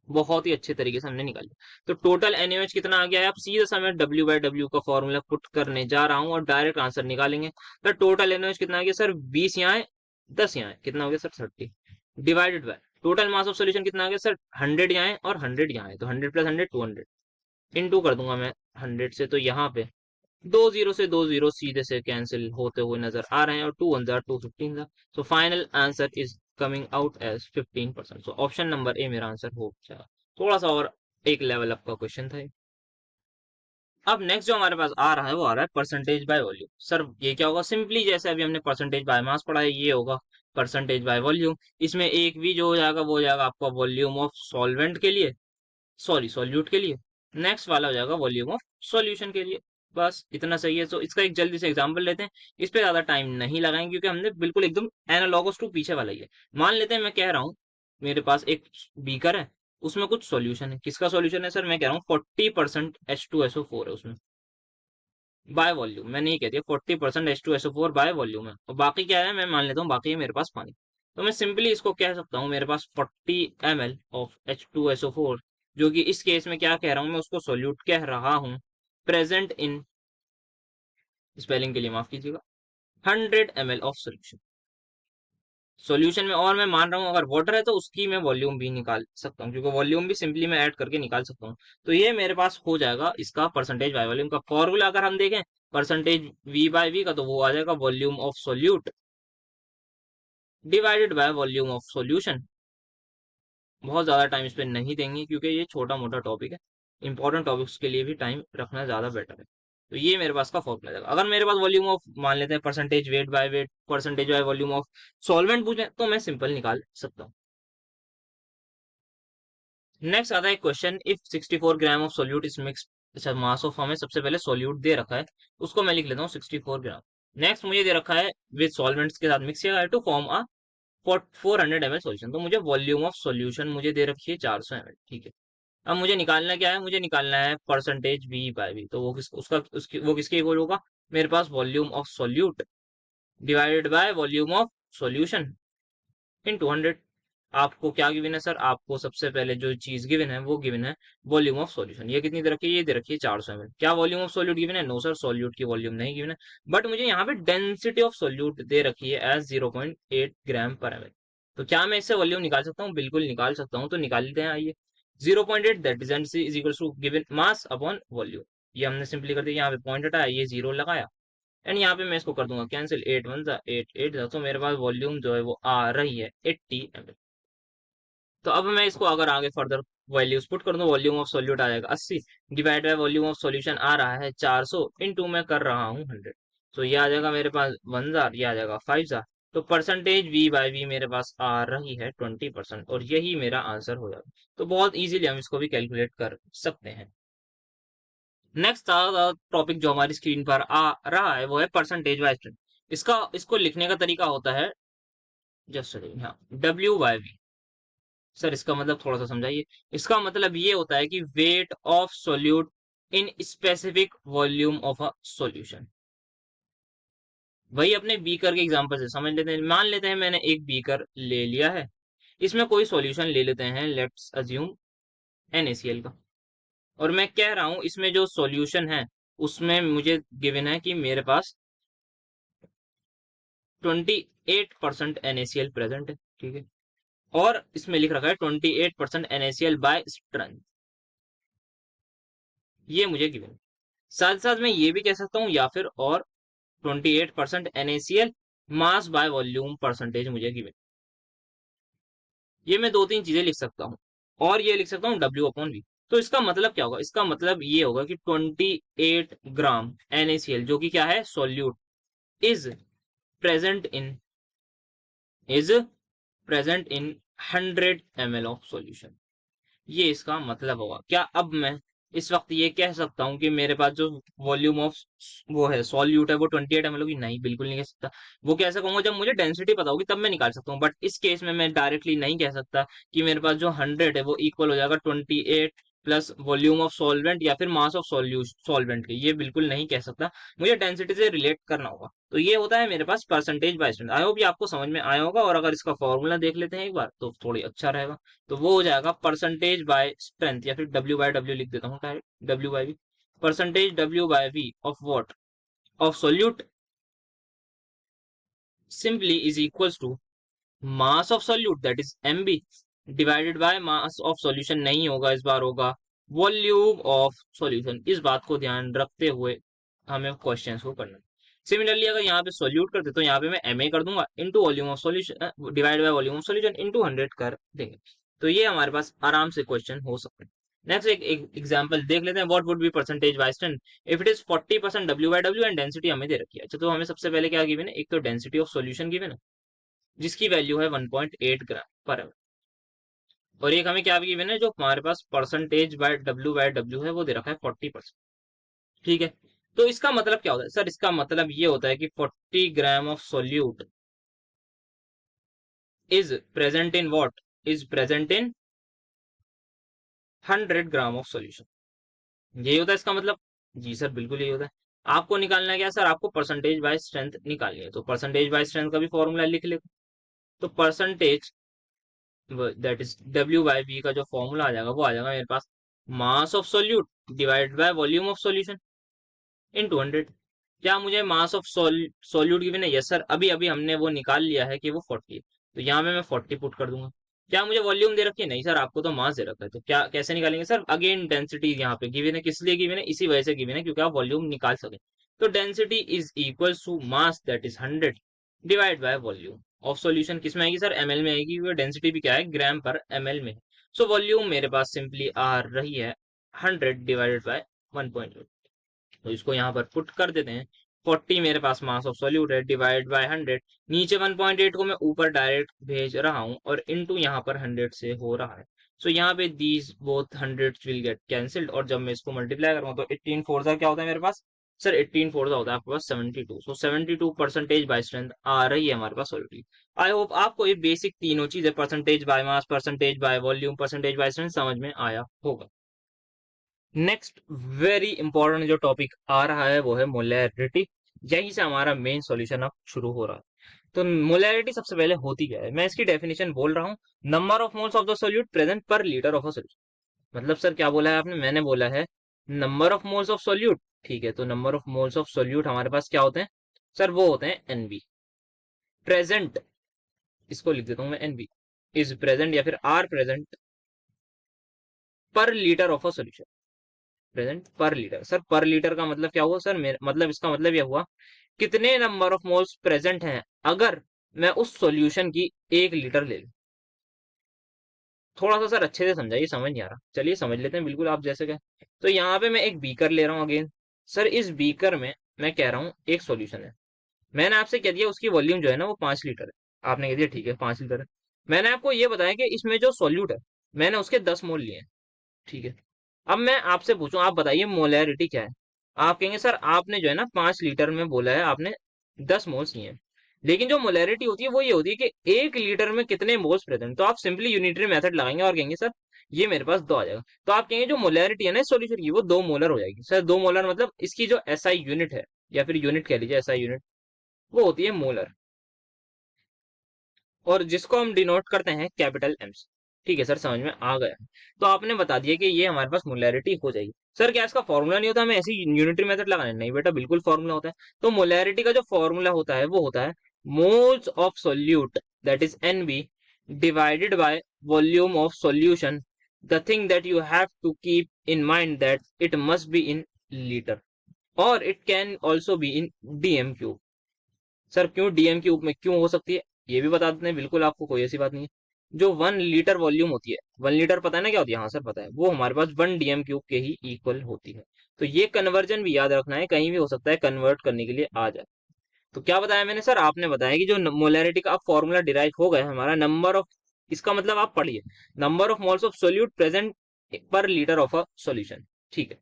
बहुत ही अच्छे तरीके से हमने निकाल लिया। तो टोटल NaOH कितना आ गया है? अब सीधा सा मैं डब्ल्यू बाय डब्ल्यू का फॉर्मूला पुट करने जा रहा हूँ और डायरेक्ट आंसर निकालेंगे। तो टोटल NaOH कितना आ गया सर? 20 यहाँ है, 10 यहाँ है, कितना हो गया sir? 30 divided by total mass of solution कितना आ गया सर? 100 यहाँ है और 100 यहाँ है, तो 100 + 100 200। इनटू कर दूंगा मैं 100 से, तो यहाँ पे 2 जीरो से 2 जीरो सीधे से कैंसिल होते हुए नजर आ रहे हैं, और 2 1 2 15 so final answer is coming out as 15%। So option number A मेरा आंसर हो जाएगा। थोड़ा सा और एक लेवल अप का क्वेश्चन था ये। अब नेक्स्ट जो हमारे पास आ रहा है वो आ रहा है परसेंटेज बाय वॉल्यूम। सर ये क्या होगा? सिंपली जैसे अभी हमने परसेंटेज बाय मास पढ़ा है, ये होगा परसेंटेज बाय वॉल्यूम। इसमें एक भी जो हो जाएगा वो हो जाएगा आपका वॉल्यूम ऑफ सॉल्वेंट के लिए, सॉरी सॉल्यूट के लिए। नेक्स्ट वाला हो जाएगा वॉल्यूम ऑफ सॉल्यूशन के लिए। बस इतना सही है। तो इसका एक जल्दी से एग्जांपल लेते हैं, इस पे ज्यादा टाइम नहीं लगाएंगे क्योंकि हमने बिल्कुल एकदम एनालॉगस टू पीछे वाला ही है। मान लेते हैं मैं कह रहा हूँ मेरे पास एक बीकर है, उसमें कुछ सॉल्यूशन है। किसका सॉल्यूशन है सर? मैं कह रहा हूँ 40% H2SO4 है उसमें बाय वॉल्यूम। मैं नहीं कहती 40% H2SO4 बाय वॉल्यूम है, और बाकी क्या है मैं मान लेता हूँ बाकी है मेरे पास पानी। तो मैं सिंपली इसको कह सकता हूँ मेरे पास 40 ml ऑफ H2SO4, जो कि इस केस में क्या कह रहा हूँ मैं उसको सोल्यूट कह रहा हूँ, प्रेजेंट इन, स्पेलिंग के लिए माफ कीजिएगा, 100 ml ऑफ सोल्यूशन। सॉल्यूशन में और मैं मान रहा हूँ अगर वाटर है तो उसकी मैं वॉल्यूम भी निकाल सकता हूँ, क्योंकि वॉल्यूम भी सिंपली मैं ऐड करके निकाल सकता हूँ। तो ये मेरे पास हो जाएगा इसका परसेंटेज बाय वॉल्यूम का फॉर्मूला। अगर हम देखें परसेंटेज वी बाय वी का, तो वो आ जाएगा volume of solute divided by volume of solution. बहुत ज्यादा टाइम इस पे नहीं देंगे क्योंकि ये छोटा मोटा टॉपिक है, इंपॉर्टेंट टॉपिक्स के लिए भी टाइम रखना ज्यादा बेटर है। तो ये मेरे पास का फॉर्मूला जाएगा। अगर मेरे पास वॉल्यूम ऑफ मान लेते हैं percentage wait, percentage by volume of solvent पूछे तो मैं सिंपल निकाल सकता हूँ। नेक्स्ट आता है question, if 64 gram of solute is mix. अच्छा, मास ऑफ हमें सबसे पहले सोल्यूट दे रखा है, उसको मैं लिख लेता हूँ 64 ग्राम। नेक्स्ट मुझे दे रखा है विद सॉल्वेंट्स के साथ मिक्स किया है to form a 400 ml solution. तो मुझे वॉल्यूम ऑफ सॉल्यूशन मुझे दे रखी है 400 ml, ठीक है। अब मुझे निकालना क्या है? मुझे निकालना है परसेंटेज वी बाय वी। तो वो किस उसका उसकी वो किसके इक्वल होगा? मेरे पास volume of solute divided by volume of solution in 200। आपको क्या गिवन है सर? आपको सबसे पहले जो चीज गिवन है वो गिवन है वॉल्यूम ऑफ सॉल्यूशन। ये कितनी दे रखी है? ये दे रखी है 400 ml। क्या वॉल्यूम ऑफ सॉल्यूट गिवन है? नो सर, सॉल्यूट की वॉल्यूम नहीं गिवन है, बट मुझे यहाँ पे डेंसिटी ऑफ सॉल्यूट दे रखी है एज 0.8 ग्राम पर ml। तो क्या मैं इससे वॉल्यूम निकाल सकता हूँ? बिल्कुल निकाल सकता हूँ। तो निकाल लेते हैं, आइए। 0.8 that is equal to given mass upon volume. ये हमने सिंपली कर दिया, यहाँ पे पॉइंट हटाया, ये जीरो लगाया, एंड यहाँ पे मैं इसको कर दूंगा कैंसिल, 8 1 जा 8 8 जा, तो मेरे पास वॉल्यूम जो है वो आ रही है 80 ml। तो अब मैं इसको अगर आगे फर्दर वैल्यूज पुट कर दूं, वॉल्यूम ऑफ सॉल्यूट आ जाएगा 80 divide by volume of solution आ रहा है 400 इनटू मैं कर रहा हूँ 100। तो ये आ जाएगा मेरे पास 1000, ये आ जाएगा 5000। तो परसेंटेज वी बाय वी मेरे पास आ रही है 20%, और यही मेरा आंसर हो जाएगा। तो बहुत इजीली हम इसको भी कैलकुलेट कर सकते हैं। नेक्स्ट टॉपिक जो हमारी स्क्रीन पर आ रहा है वो है परसेंटेज बाय स्ट्रेंथ। इसको लिखने का तरीका होता है जस्ट हाँ, W/V। सर इसका मतलब थोड़ा सा समझाइए। इसका मतलब ये होता है कि weight of solute in specific volume of a solution. वही अपने बीकर के एग्जांपल से समझ लेते हैं। मान लेते हैं मैंने एक बीकर ले लिया है, इसमें कोई सॉल्यूशन ले लेते हैं, लेट्स अज्यूम NaCl का, और मैं कह रहा हूं इसमें जो सॉल्यूशन है उसमें मुझे गिवन है कि मेरे पास 28% NaCl प्रेजेंट है, ठीक है। और इसमें लिख रखा है 28% NaCl बाय स्ट्रेंथ, ये मुझे गिवन है। साथ साथ मैं ये भी कह सकता हूँ या फिर और 28% NaCl mass by volume percentage मुझे गिवन। ये मैं दो तीन चीजें लिख सकता हूँ, और ये लिख सकता हूँ W/V। तो इसका मतलब क्या होगा? इसका मतलब ये होगा कि 28 ग्राम NaCl जो कि क्या है? Solute is present in is present in 100 ml of solution. ये इसका मतलब होगा। क्या अब मैं इस वक्त ये कह सकता हूँ कि मेरे पास जो वॉल्यूम ऑफ वो है सॉल्यूट है वो 28 ml होगी? नहीं, बिल्कुल नहीं कह सकता। वो कैसे कहूंगा? जब मुझे डेंसिटी पता होगी तब मैं निकाल सकता हूँ, बट इस केस में मैं डायरेक्टली नहीं कह सकता कि मेरे पास जो 100 है वो इक्वल हो जाएगा 28 प्लस वॉल्यूम ऑफ सॉल्वेंट या फिर मास ऑफ सॉल्वेंट के। ये बिल्कुल नहीं कह सकता, मुझे डेंसिटी से रिलेट करना होगा। तो ये होता है मेरे पास percentage by strength. I hope ये आपको समझ में आया होगा, और अगर इसका फॉर्मूला देख लेते हैं एक बार तो थोड़ी अच्छा रहेगा। तो वो हो जाएगा परसेंटेज बाय स्ट्रेंथ, या फिर W/W लिख देता हूँ direct, W/V। Percentage W/V of what? Of solute simply is equals to mass of solute that is MB divided by mass of solution नहीं होगा, इस बार होगा वॉल्यूम ऑफ सॉल्यूशन, इस बात को ध्यान रखते हुए हमें क्वेश्चंस को करना है। सिमिलरली अगर यहाँ पे सॉल्यूट करते तो यहाँ पे मैं एम ए कर दूंगा into volume of solution divide by volume of solution into 100 कर देंगे। तो ये हमारे पास आराम से क्वेश्चन हो सकते हैं। नेक्स्ट एक एग्जांपल देख लेते हैं। What would be percentage by strength if it is 40% W by W and density हमें दे रखी है। अच्छा, तो हमें सबसे पहले क्या गिवन है, एक तो डेंसिटी ऑफ सॉल्यूशन गिवन है जिसकी वैल्यू है 1.8 ग्राम पर एम, और एक हमें क्या गिवन है जो हमारे पास परसेंटेज बाय डब्ल्यू है वो दे रखा है 40%। ठीक है, तो इसका मतलब क्या होता है सर, इसका मतलब ये होता है कि 40 gram of solute is present in what, is present in 100 gram of solution. यही होता है इसका मतलब। जी सर, बिल्कुल यही होता है। आपको निकालना है क्या सर, आपको परसेंटेज बाय स्ट्रेंथ निकालनी है, तो परसेंटेज बाय स्ट्रेंथ का भी फॉर्मूला लिख ले। तो percentage that is W by V का जो फॉर्मूला आ जाएगा वो आ जाएगा मेरे पास mass of solute divide by volume of solution into 100। क्या मुझे मास ऑफ सोल्यूट गिवन है? यस सर, अभी अभी हमने वो निकाल लिया है कि वो 40 है, तो यहाँ पे मैं 40 पुट कर दूंगा। क्या मुझे वॉल्यूम दे रखी है? नहीं सर, आपको तो मास दे रखा है। तो क्या कैसे निकालेंगे सर? अगेन डेंसिटी यहाँ पे गिवन है, किस लिए गिवन है? इसी वजह से गिवन है क्योंकि आप वॉल्यूम निकाल सके। तो density is equal to mass that is 100 divide by volume of solution. किस में आएगी सर? एमएल में आएगी, क्योंकि डेंसिटी भी क्या है, ग्राम पर एमएल में है। सो वॉल्यूम मेरे पास सिंपली आ रही है 100 डिवाइडेड बाय 1.8। तो इसको यहाँ पर पुट कर देते हैं। 40 मेरे पास मास ऑफ सॉल्यूट है डिवाइड बाय 100, नीचे 1.8 को मैं ऊपर डायरेक्ट भेज रहा हूँ और इनटू यहाँ पर 100 से हो रहा है। सो यहाँ पे these both 100 will get cancelled, और जब मैं इसको मल्टीप्लाई करूँ तो 18 फोर क्या होता है मेरे पास सर? 18 फोर होता है आपके पास 72। सो 72 परसेंटेज बाय स्ट्रेंथ आ रही है हमारे पास सॉल्यूट। आई होप आपको ये बेसिक तीनों चीजें percentage by mass, percentage by volume, percentage by strength समझ में आया होगा। नेक्स्ट वेरी इंपॉर्टेंट जो टॉपिक आ रहा है वो है मोलैरिटी। यहीं से हमारा मेन सॉल्यूशन अब शुरू हो रहा है। तो मोलैरिटी सबसे पहले होती क्या है, मैं इसकी डेफिनेशन बोल रहा हूँ। Number of moles of the solute present पर लीटर ऑफ अ सॉल्यूशन। मतलब सर क्या बोला है आपने? मैंने बोला है number of moles of solute. ठीक है, तो number of moles of solute हमारे पास क्या होते हैं सर? वो होते हैं एनबी प्रेजेंट। इसको लिख देता हूँ मैं, एनबी इज प्रेजेंट या फिर आर प्रेजेंट पर litre of a solution. Present पर लीटर, सर पर लीटर का मतलब क्या हुआ सर? मेरे मतलब इसका मतलब यह हुआ कितने नंबर ऑफ मोल्स प्रेजेंट हैं अगर मैं उस सॉल्यूशन की 1 लीटर ले लूं। थोड़ा सा सर अच्छे से समझाइए, समझ नहीं आ रहा। चलिए समझ लेते हैं बिल्कुल आप जैसे कहें। तो यहाँ पे मैं एक बीकर ले रहा हूँ अगेन। सर इस बीकर में मैं कह रहा हूँ एक सॉल्यूशन है। मैंने आपसे कह दिया उसकी वॉल्यूम जो है ना वो 5 लीटर है। आपने कह दिया ठीक है 5 लीटर है। मैंने आपको ये बताया कि इसमें जो सॉल्यूट है मैंने उसके 10 मोल लिए हैं। ठीक है, अब मैं आपसे पूछूं, आप बताइए मोलैरिटी क्या है? आप कहेंगे सर आपने जो है ना 5 लीटर में बोला है, आपने 10 मोल्स लिए हैं। लेकिन जो मोलैरिटी होती है वो ये होती है कि 1 लीटर में कितने मोल्स प्रेजेंट। तो आप सिंपली यूनिटरी मेथड लगाएंगे और कहेंगे सर ये मेरे पास 2 आ जाएगा। तो आप कहेंगे जो मोलैरिटी है ना सॉल्यूशन की वो 2 मोलर हो जाएगी। सर 2 मोलर मतलब इसकी जो एसआई यूनिट है, या फिर यूनिट कह लीजिए एसआई यूनिट, वो होती है मोलर, और जिसको हम डिनोट करते हैं कैपिटल एम से। ठीक है सर, समझ में आ गया। तो आपने बता दिया कि ये हमारे पास मोलैरिटी हो जाएगी। सर क्या इसका फॉर्मूला नहीं होता, हमें ऐसी यूनिटरी मेथड लगाना है? नहीं बेटा, बिल्कुल फॉर्मूला होता है। तो मोलैरिटी का जो फॉर्मूला होता है वो होता है moles of solute that is N B divided by volume of solution. The thing that you have to keep in mind that it must be in litre, और it can also be in D M cube. Sir क्यों D M cube में क्यों हो सकती है ये भी बता देते हैं, बिल्कुल आपको कोई ऐसी बात नहीं है। जो 1 लीटर वॉल्यूम होती है, 1 लीटर पता है ना क्या होती है? हाँ सर पता है, वो हमारे पास 1 डीएम क्यूब के ही इक्वल होती है। तो ये कन्वर्जन भी याद रखना है, कहीं भी हो सकता है कन्वर्ट करने के लिए आ जाए। तो क्या बताया मैंने सर? आपने बताया कि जो मोलैरिटी का फॉर्मूला डिराइव हो गया हमारा नंबर ऑफ, इसका मतलब आप पढ़िए number of moles of solute present पर लीटर ऑफ अ सॉल्यूशन। ठीक है,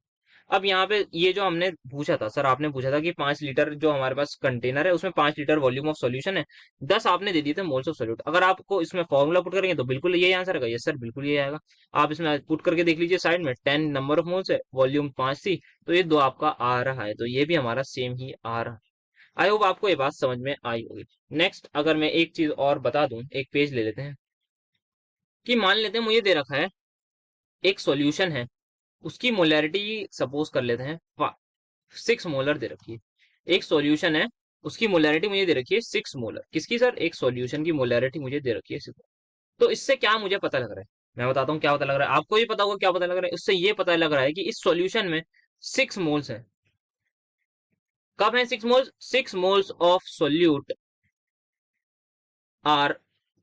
अब यहाँ पे ये जो हमने पूछा था सर, आपने पूछा था कि 5 लीटर जो हमारे पास कंटेनर है उसमें 5 लीटर वॉल्यूम ऑफ सॉल्यूशन है, 10 आपने दे दिए थे मोल्स ऑफ सॉल्यूट। अगर आपको इसमें फॉर्मूला पुट करेंगे तो बिल्कुल यही आंसर आएगा। यस सर, बिल्कुल ये आएगा। आप इसमें पुट करके देख लीजिए साइड में, 10 नंबर ऑफ मोल्स है, वॉल्यूम 5 थी, तो ये 2 आपका आ रहा है। तो ये भी हमारा सेम ही आ रहा है। आई होप आपको ये बात समझ में आई होगी। नेक्स्ट अगर मैं एक चीज और बता दूं, एक पेज ले लेते हैं कि मान लेते हैं मुझे दे रखा है एक सॉल्यूशन है, उसकी मोलैरिटी सपोज कर लेते हैं 6 मोलर दे रखी है। एक सॉल्यूशन है, उसकी मोलैरिटी मुझे दे रखी है 6 मोलर। किसकी सर? एक सॉल्यूशन की मोलैरिटी मुझे दे रखी है 6। तो इससे क्या मुझे पता लग रहा है मैं बताता हूँ क्या पता लग रहा है, आपको ये पता होगा क्या पता लग रहा है। उससे ये पता लग रहा है कि इस सॉल्यूशन में 6 मोल्स है। कब है 6 moles? 6 moles of solute are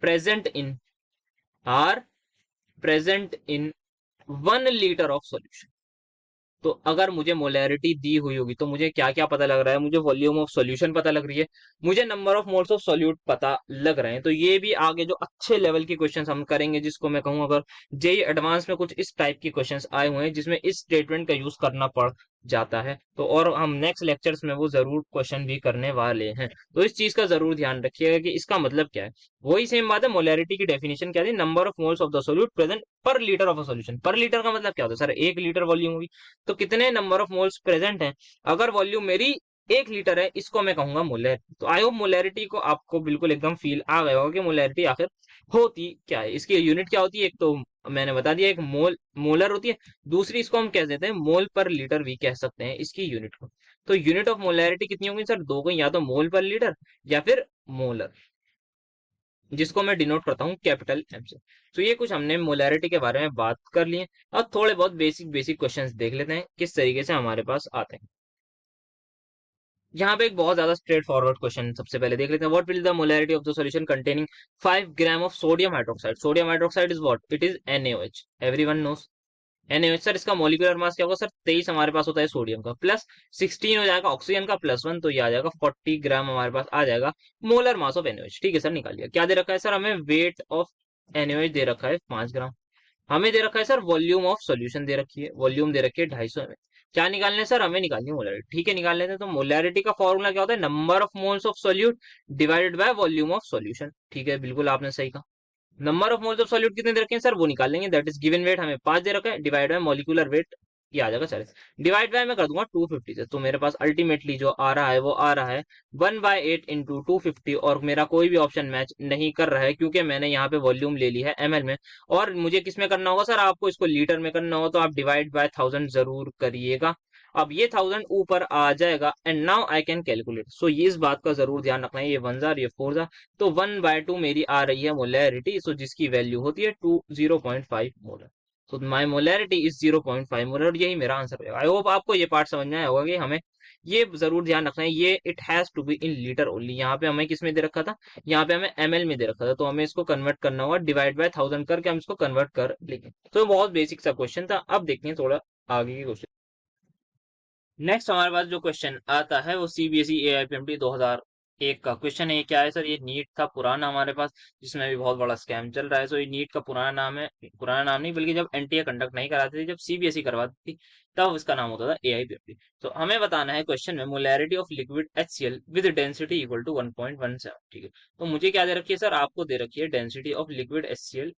present in are present in 1 litre of solution. तो अगर मुझे मोलैरिटी दी हुई होगी तो मुझे क्या क्या पता लग रहा है? मुझे वॉल्यूम ऑफ सॉल्यूशन पता लग रही है, मुझे number of moles of solute पता लग रहे हैं। तो ये भी आगे जो अच्छे लेवल के क्वेश्चंस हम करेंगे, जिसको मैं कहूँ अगर जेई एडवांस में कुछ इस टाइप के क्वेश्चंस आए हुए हैं जिसमें इस स्टेटमेंट का यूज करना पड़ जाता है, तो और हम नेक्स्ट लेक्चर्स में वो जरूर क्वेश्चन भी करने वाले हैं। तो इस चीज का जरूर ध्यान रखिएगा कि इसका मतलब क्या है। वही सेम बात है, मोलैरिटी की डेफिनेशन क्या थी? Number of moles of the solute present पर लीटर ऑफ अ सोल्यूशन। पर लीटर का मतलब क्या होता है सर? 1 लीटर वॉल्यूम होगी, तो कितने नंबर ऑफ मोल्स प्रेजेंट हैं? अगर वॉल्यूम मेरी 1 लीटर है, इसको मैं कहूंगा मोलर। तो आई होप मोलैरिटी को आपको बिल्कुल एकदम फील आ गया होगा कि मोलैरिटी आखिर होती क्या है, इसकी यूनिट क्या होती है। एक तो मैंने बता दिया, एक मोलर होती है, दूसरी इसको हम कह देते हैं मोल पर लीटर भी कह सकते हैं इसकी यूनिट को। तो यूनिट ऑफ मोलैरिटी कितनी होगी सर? दो को, या तो मोल पर लीटर या फिर मोलर, जिसको मैं डिनोट करता हूँ कैपिटल एम से। तो ये कुछ हमने मोलैरिटी के बारे में बात कर ली है। अब थोड़े बहुत बेसिक बेसिक क्वेश्चंस देख लेते हैं किस तरीके से हमारे पास आते हैं। यहाँ पे एक बहुत ज्यादा स्ट्रेट फॉरवर्ड क्वेश्चन सबसे पहले देख लेते हैं। What will the molarity of the solution containing 5 gram of sodium hydroxide? Sodium hydroxide is what? It is NaOH। Everyone knows NaOH। Sir इसका मॉलिक्यूलर मास क्या होगा सर? 23 हमारे पास होता है सोडियम का, प्लस 16 हो जाएगा ऑक्सीजन का, +1, तो ये आ जाएगा 40 ग्राम हमारे पास आ जाएगा मोलर मास ऑफ NaOH। ठीक है सर, निकाल लिया। क्या दे रखा है सर हमें? वेट ऑफ NaOH दे रखा है 5 ग्राम। हमें दे रखा है सर वॉल्यूम ऑफ सॉल्यूशन दे रखी है, वॉल्यूम दे रखी है 250 ml। क्या निकालने सर? हमें निकालनी है मोलैरिटी। ठीक है, निकाल लेते हैं। तो मोलैरिटी का फॉर्मूला क्या होता है? Number of moles of solute divided by volume of solution. ठीक है, बिल्कुल आपने सही कहा। Number of moles of solute कितने दे रखे हैं सर? वो निकाल लेंगे। दैट इज गिवन वेट हमें 5 दे रखा है, डिवाइड बाय मॉलिक्यूलर वेट, ये आ जाएगा 40। डिवाइड बाय मैं कर दूंगा 250 से, तो मेरे पास अल्टीमेटली जो आ रहा है वो आ रहा है 1/8 × 250। और मेरा कोई भी ऑप्शन मैच नहीं कर रहा है क्योंकि मैंने यहाँ पे वॉल्यूम ले ली है ml में। और मुझे किस में करना होगा सर? आपको इसको लीटर में करना होगा, तो आप डिवाइड बाय 1000 जरूर करिएगा। अब ये 1000 ऊपर आ जाएगा and now I can calculate. So ये इस बात का जरूर ध्यान रखना है, ये 1 जार, ये 4 जार, तो 1/2 मेरी आ रही है मोलैरिटी, सो जिसकी वैल्यू होती है 0.5 मोलर। तो माई मोलैरिटी इज 0.5 मोलर, और यही मेरा आंसर रहेगा। आई होप आपको ये पार्ट समझ में आया होगा कि हमें ये जरूर ध्यान रखना है, ये it has to be in litre only. यहाँ पे हमें किस में दे रखा था? यहाँ पे हमें ml में दे रखा था, तो हमें इसको कन्वर्ट करना होगा, डिवाइड बाय 1000 करके हम इसको कन्वर्ट कर लेंगे। तो बहुत बेसिक सा क्वेश्चन था। अब देखते हैं थोड़ा आगे की क्वेश्चन। नेक्स्ट हमारे पास जो क्वेश्चन आता है वो CBSE AIPMT 2001 का क्वेश्चन है। ये क्या है सर? ये नीट था पुराना हमारे पास, जिसमें भी बहुत बड़ा स्कैम चल रहा है। सो ये नीट का पुराना नाम है, पुराना नाम नहीं बल्कि जब एनटीए कंडक्ट नहीं कराती थी, जब CBSE करवाती थी, तब इसका नाम होता था AIPMT। तो हमें बताना है क्वेश्चन में molarity of liquid HCl with density equal to 1.17। ठीक है, तो मुझे क्या दे रखी है सर? आपको दे रखी है डेंसिटी ऑफ लिक्विड HCl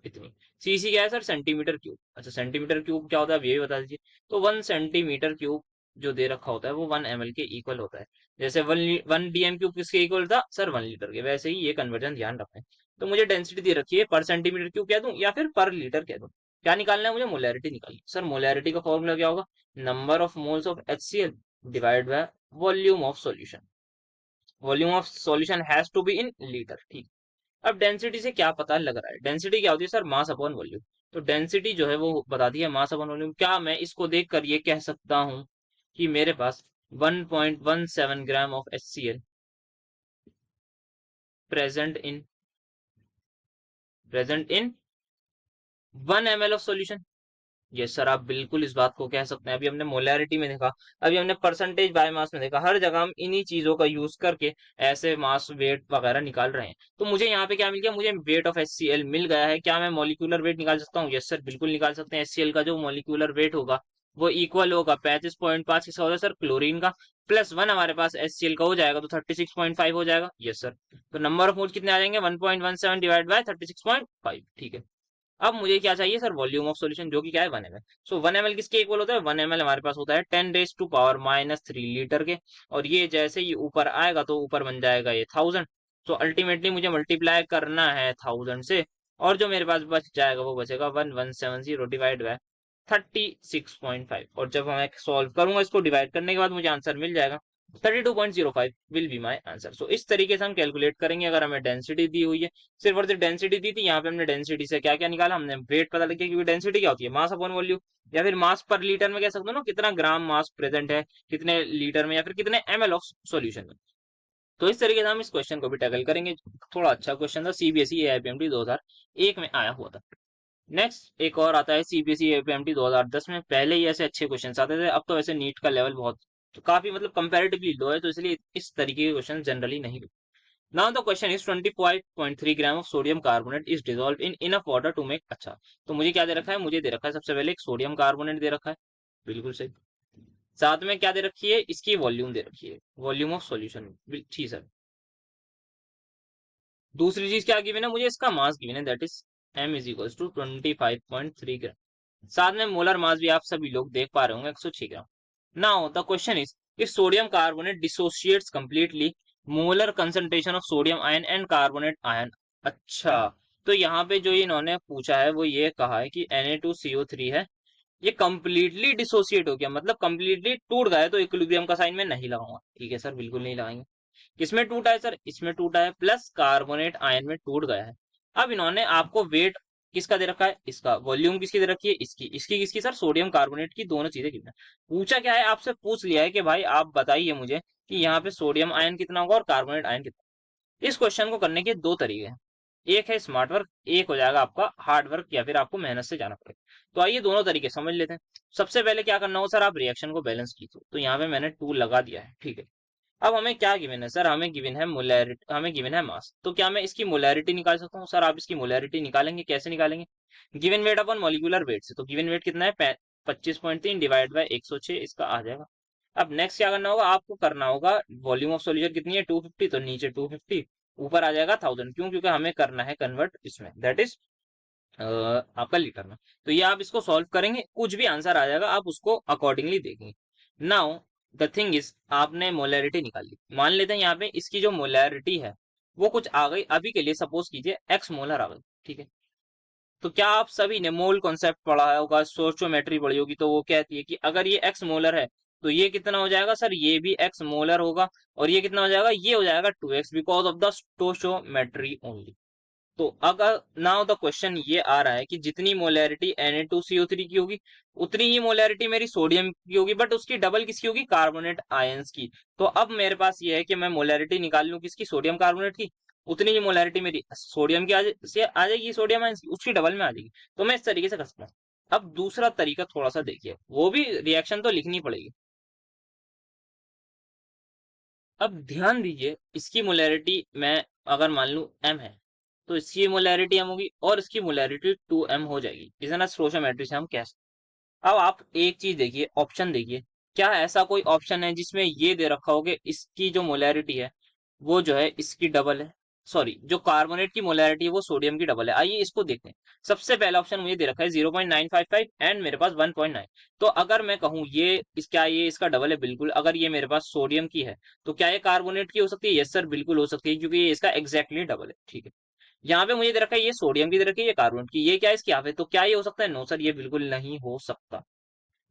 इतनी। सीसी क्या है सर? Centimetre cube. अच्छा, सेंटीमीटर क्यूब क्या होता है, अब ये भी बता दीजिए। तो 1 सेंटीमीटर क्यूब जो दे रखा होता है वो 1 ml के इक्वल होता है। जैसे 1 DM क्यूब किसके इक्वल था सर? 1 लीटर के। वैसे ही ये कन्वर्जन ध्यान रखें। तो मुझे डेंसिटी दे रखी है, पर सेंटीमीटर क्यूब कह दूं या फिर पर लीटर कह दूं? क्या निकालना है मुझे? मोलैरिटी निकालनी है। सर मोलैरिटी का फॉर्मूला क्या होगा? Number of moles of HCl divide by volume of solution. Volume of solution has to be in litre. ठीक। अब डेंसिटी से क्या पता लग रहा है? डेंसिटी क्या होती है सर? मास अपॉन वॉल्यूम। तो डेंसिटी जो है वो बताती है मास अपॉन वॉल्यूम। क्या मैं इसको देखकर ये कह सकता हूं कि मेरे पास 1.17 gram of HCl present in present in 1 ml of solution? Yes sir, आप बिल्कुल इस बात को कह सकते हैं। अभी हमने मोलैरिटी में देखा, अभी हमने परसेंटेज बाय मास में देखा, हर जगह हम इन्हीं चीजों का यूज करके ऐसे मास वेट वगैरह निकाल रहे हैं। तो मुझे यहाँ पे क्या मिल गया? मुझे वेट ऑफ HCl मिल गया है। क्या मैं मॉलिक्यूलर वेट निकाल सकता हूँ? यस सर, बिल्कुल निकाल सकते हैं। HCl का जो मॉलिक्यूलर वेट होगा वो इक्वल होगा 35.5 किसका होगा सर? क्लोरीन का, +1 हमारे पास HCl का हो जाएगा, तो 36.5 हो जाएगा। यस सर, तो नंबर ऑफ मोल्स कितने आ जाएंगे? 1.17 डिवाइड बाय 36.5। ठीक है, अब मुझे क्या चाहिए सर? वॉल्यूम ऑफ सॉल्यूशन, जो कि क्या है? 1 ml। सो 1 ml किसके इक्वल होता है? 1 ml हमारे पास होता है 10⁻³ लीटर के। और ये जैसे ही ऊपर आएगा तो ऊपर बन जाएगा ये 1000। तो अल्टीमेटली मुझे मल्टीप्लाई करना है 1000 से, और जो मेरे पास बच जाएगा वो बचेगा 1170 डिवाइड बाय 36.5। और जब मैं सॉल्व करूंगा इसको डिवाइड करने के बाद मुझे आंसर मिल जाएगा 32.05 विल बी माय आंसर। सो इस तरीके से हम कैलकुलेट करेंगे। अगर हमें डेंसिटी दी हुई है, सिर्फ और सिर्फ डेंसिटी दी थी, यहाँ पे हमने डेंसिटी से क्या क्या निकाला, हमने वेट पता लग गया, क्योंकि डेंसिटी क्या होती है, मास अपॉन वॉल्यूम, या फिर मास पर लीटर में कह सकते हो ना, कितना ग्राम मास प्रेजेंट है कितने लीटर में, या फिर कितने ml ऑफ सॉल्यूशन में। तो इस तरीके से हम इस क्वेश्चन को भी टैकल करेंगे। थोड़ा अच्छा क्वेश्चन था, सीबीएसई एआईपीएमटी 2001 में आया हुआ था। नेक्स्ट एक और आता है सीबीएसई एपीएमटी 2010 में। पहले ही ऐसे अच्छे क्वेश्चन आते थे, अब तो वैसे नीट का लेवल बहुत तो काफी मतलब कंपैरेटिवली लो है, तो इसलिए इस तरीके के क्वेश्चन जनरली नहीं। Now the question is 25.3 gram of sodium carbonate is dissolve in enough water to make. अच्छा, तो मुझे क्या दे रखा है, मुझे दे रखा है सबसे पहले एक सोडियम कार्बोनेट दे रखा है, बिल्कुल सही। साथ में क्या दे रखी है, इसकी वॉल्यूम दे रखी है, वॉल्यूम ऑफ सॉल्यूशन, ठीक सर। दूसरी चीज क्या गिवन है, मुझे इसका मास गिवन है, that is m is equal to 25.3 gram. साथ में मोलर मास भी आप सभी लोग देख पा रहे होंगे, 106 gram. Now the question is, if sodium carbonate dissociates completely, molar concentration of sodium ion and carbonate ion. अच्छा, तो यहाँ पे जो इन्होंने पूछा है वो ये कहा है कि Na2CO3 है, ये कंप्लीटली डिसोशिएट हो गया, मतलब कंप्लीटली टूट गया है, तो इक्विलिब्रियम का साइन मैं नहीं लगाऊंगा। ठीक है सर, बिल्कुल नहीं लगाएंगे। किसमें टूटा है सर, इसमें टूटा है, प्लस कार्बोनेट आयन में टूट गया है। अब इन्होंने आपको वेट किसका दे रखा है, इसका, वॉल्यूम किसकी दे रखी है, इसकी, इसकी किसकी सर, सोडियम कार्बोनेट की, दोनों चीजें कितना। पूछा क्या है, आपसे पूछ लिया है कि भाई आप बताइए मुझे कि यहाँ पे सोडियम आयन कितना होगा और कार्बोनेट आयन कितना। इस क्वेश्चन को करने के दो तरीके हैं, एक है स्मार्ट वर्क, एक हो जाएगा आपका हार्ड वर्क, या फिर आपको मेहनत से जाना पड़ेगा। तो आइए दोनों तरीके समझ लेते हैं। सबसे पहले क्या करना होगा सर, आप रिएक्शन को बैलेंस कीजिए, तो यहाँ पे मैंने 2 लगा दिया है, ठीक है। अब हमें क्या गिवन है सर, हमें गिवन है मोलैरिटी, हमें गिवन है मास, तो क्या मैं इसकी मोलैरिटी निकाल सकता हूँ सर, आप इसकी मोलैरिटी निकालेंगे, कैसे निकालेंगे, गिवन वेट अपन मॉलिक्यूलर वेट से। तो गिवन वेट कितना है, 25.3 डिवाइड बाय 106, इसका आ जाएगा। अब नेक्स्ट क्या करना होगा, आपको करना होगा वॉल्यूम ऑफ सॉल्यूशन कितनी है, 250, तो नीचे 250, ऊपर आ जाएगा 1000, क्यों, क्योंकि हमें करना है कन्वर्ट इसमें, दैट इज आपका लीटर में। तो ये आप इसको सॉल्व करेंगे, कुछ भी आंसर आ जाएगा, आप उसको अकॉर्डिंगली देखेंगे। नाउ द थिंग इज, आपने मोलैरिटी निकाल ली, मान लेते हैं यहाँ पे इसकी जो मोलैरिटी है वो कुछ आ गई, अभी के लिए सपोज कीजिए एक्स मोलर आ गई, ठीक है। तो क्या आप सभी ने मोल कॉन्सेप्ट पढ़ा है होगा, स्टोइचियोमेट्री पढ़ी होगी, तो वो कहती है कि अगर ये एक्स मोलर है तो ये कितना हो जाएगा सर, ये भी एक्स मोलर होगा, और ये कितना हो जाएगा, ये हो जाएगा 2x because of the stoichiometry only. तो अगर नाउ द क्वेश्चन ये आ रहा है कि जितनी मोलैरिटी Na2CO3 की होगी, उतनी ही मोलैरिटी मेरी सोडियम की होगी, बट उसकी डबल किसकी होगी, कार्बोनेट आयंस की। तो अब मेरे पास ये है कि मैं मोलैरिटी निकाल लूं किसकी, सोडियम कार्बोनेट की, उतनी ही मोलैरिटी मेरी सोडियम की आ जाएगी, सोडियम आयंस की, उसकी डबल में आ जाएगी। तो मैं इस तरीके से कर सकता हूँ। अब दूसरा तरीका थोड़ा सा देखिए, वो भी रिएक्शन तो लिखनी पड़ेगी। अब ध्यान दीजिए, इसकी मोलैरिटी मैं अगर मान लू m है, तो इसकी मोलैरिटी m होगी और इसकी मोलैरिटी 2m हो जाएगी, इसे ना स्टोइचियोमेट्री से हम कह सकते हैं। अब आप एक चीज देखिए, ऑप्शन देखिए, क्या ऐसा कोई ऑप्शन है जिसमें ये दे रखा हो कि इसकी जो मोलैरिटी है वो जो है इसकी डबल है, सॉरी जो कार्बोनेट की मोलैरिटी है वो सोडियम की डबल है। आइए इसको देखते हैं। सबसे पहला ऑप्शन मुझे दे रखा है 0.955 एंड मेरे पास 1.9। तो अगर मैं कहूं ये क्या ये इसका डबल है, बिल्कुल। अगर ये मेरे पास सोडियम की है तो क्या ये कार्बोनेट की हो सकती है, यस सर बिल्कुल हो सकती है, क्योंकि ये इसका एग्जैक्टली डबल है, ठीक है। यहाँ पे मुझे दे रखा है ये सोडियम की दे रखी है, ये कार्बोनेट की, ये क्या है इसकी हाफ है, तो क्या ये हो सकता है, नो सर ये बिल्कुल नहीं हो सकता।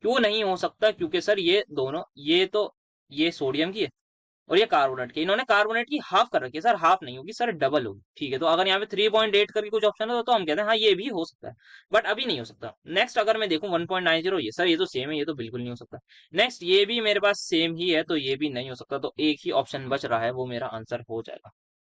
क्यों नहीं हो सकता, क्योंकि सर ये दोनों, ये तो ये सोडियम की है और ये कार्बोनेट की, इन्होंने कार्बोनेट की हाफ कर रखी है सर, हाफ नहीं होगी सर, डबल होगी, ठीक है। तो अगर यहाँ पे 3.8 करके कुछ ऑप्शन हो तो हम कहते हैं हाँ ये भी हो सकता है, बट अभी नहीं हो सकता। नेक्स्ट अगर मैं देखूं 1.90, ये सर ये तो सेम है, ये तो बिल्कुल नहीं हो सकता। नेक्स्ट ये भी मेरे पास सेम ही है, तो ये भी नहीं हो सकता, तो एक ही ऑप्शन बच रहा है, वो मेरा आंसर हो जाएगा।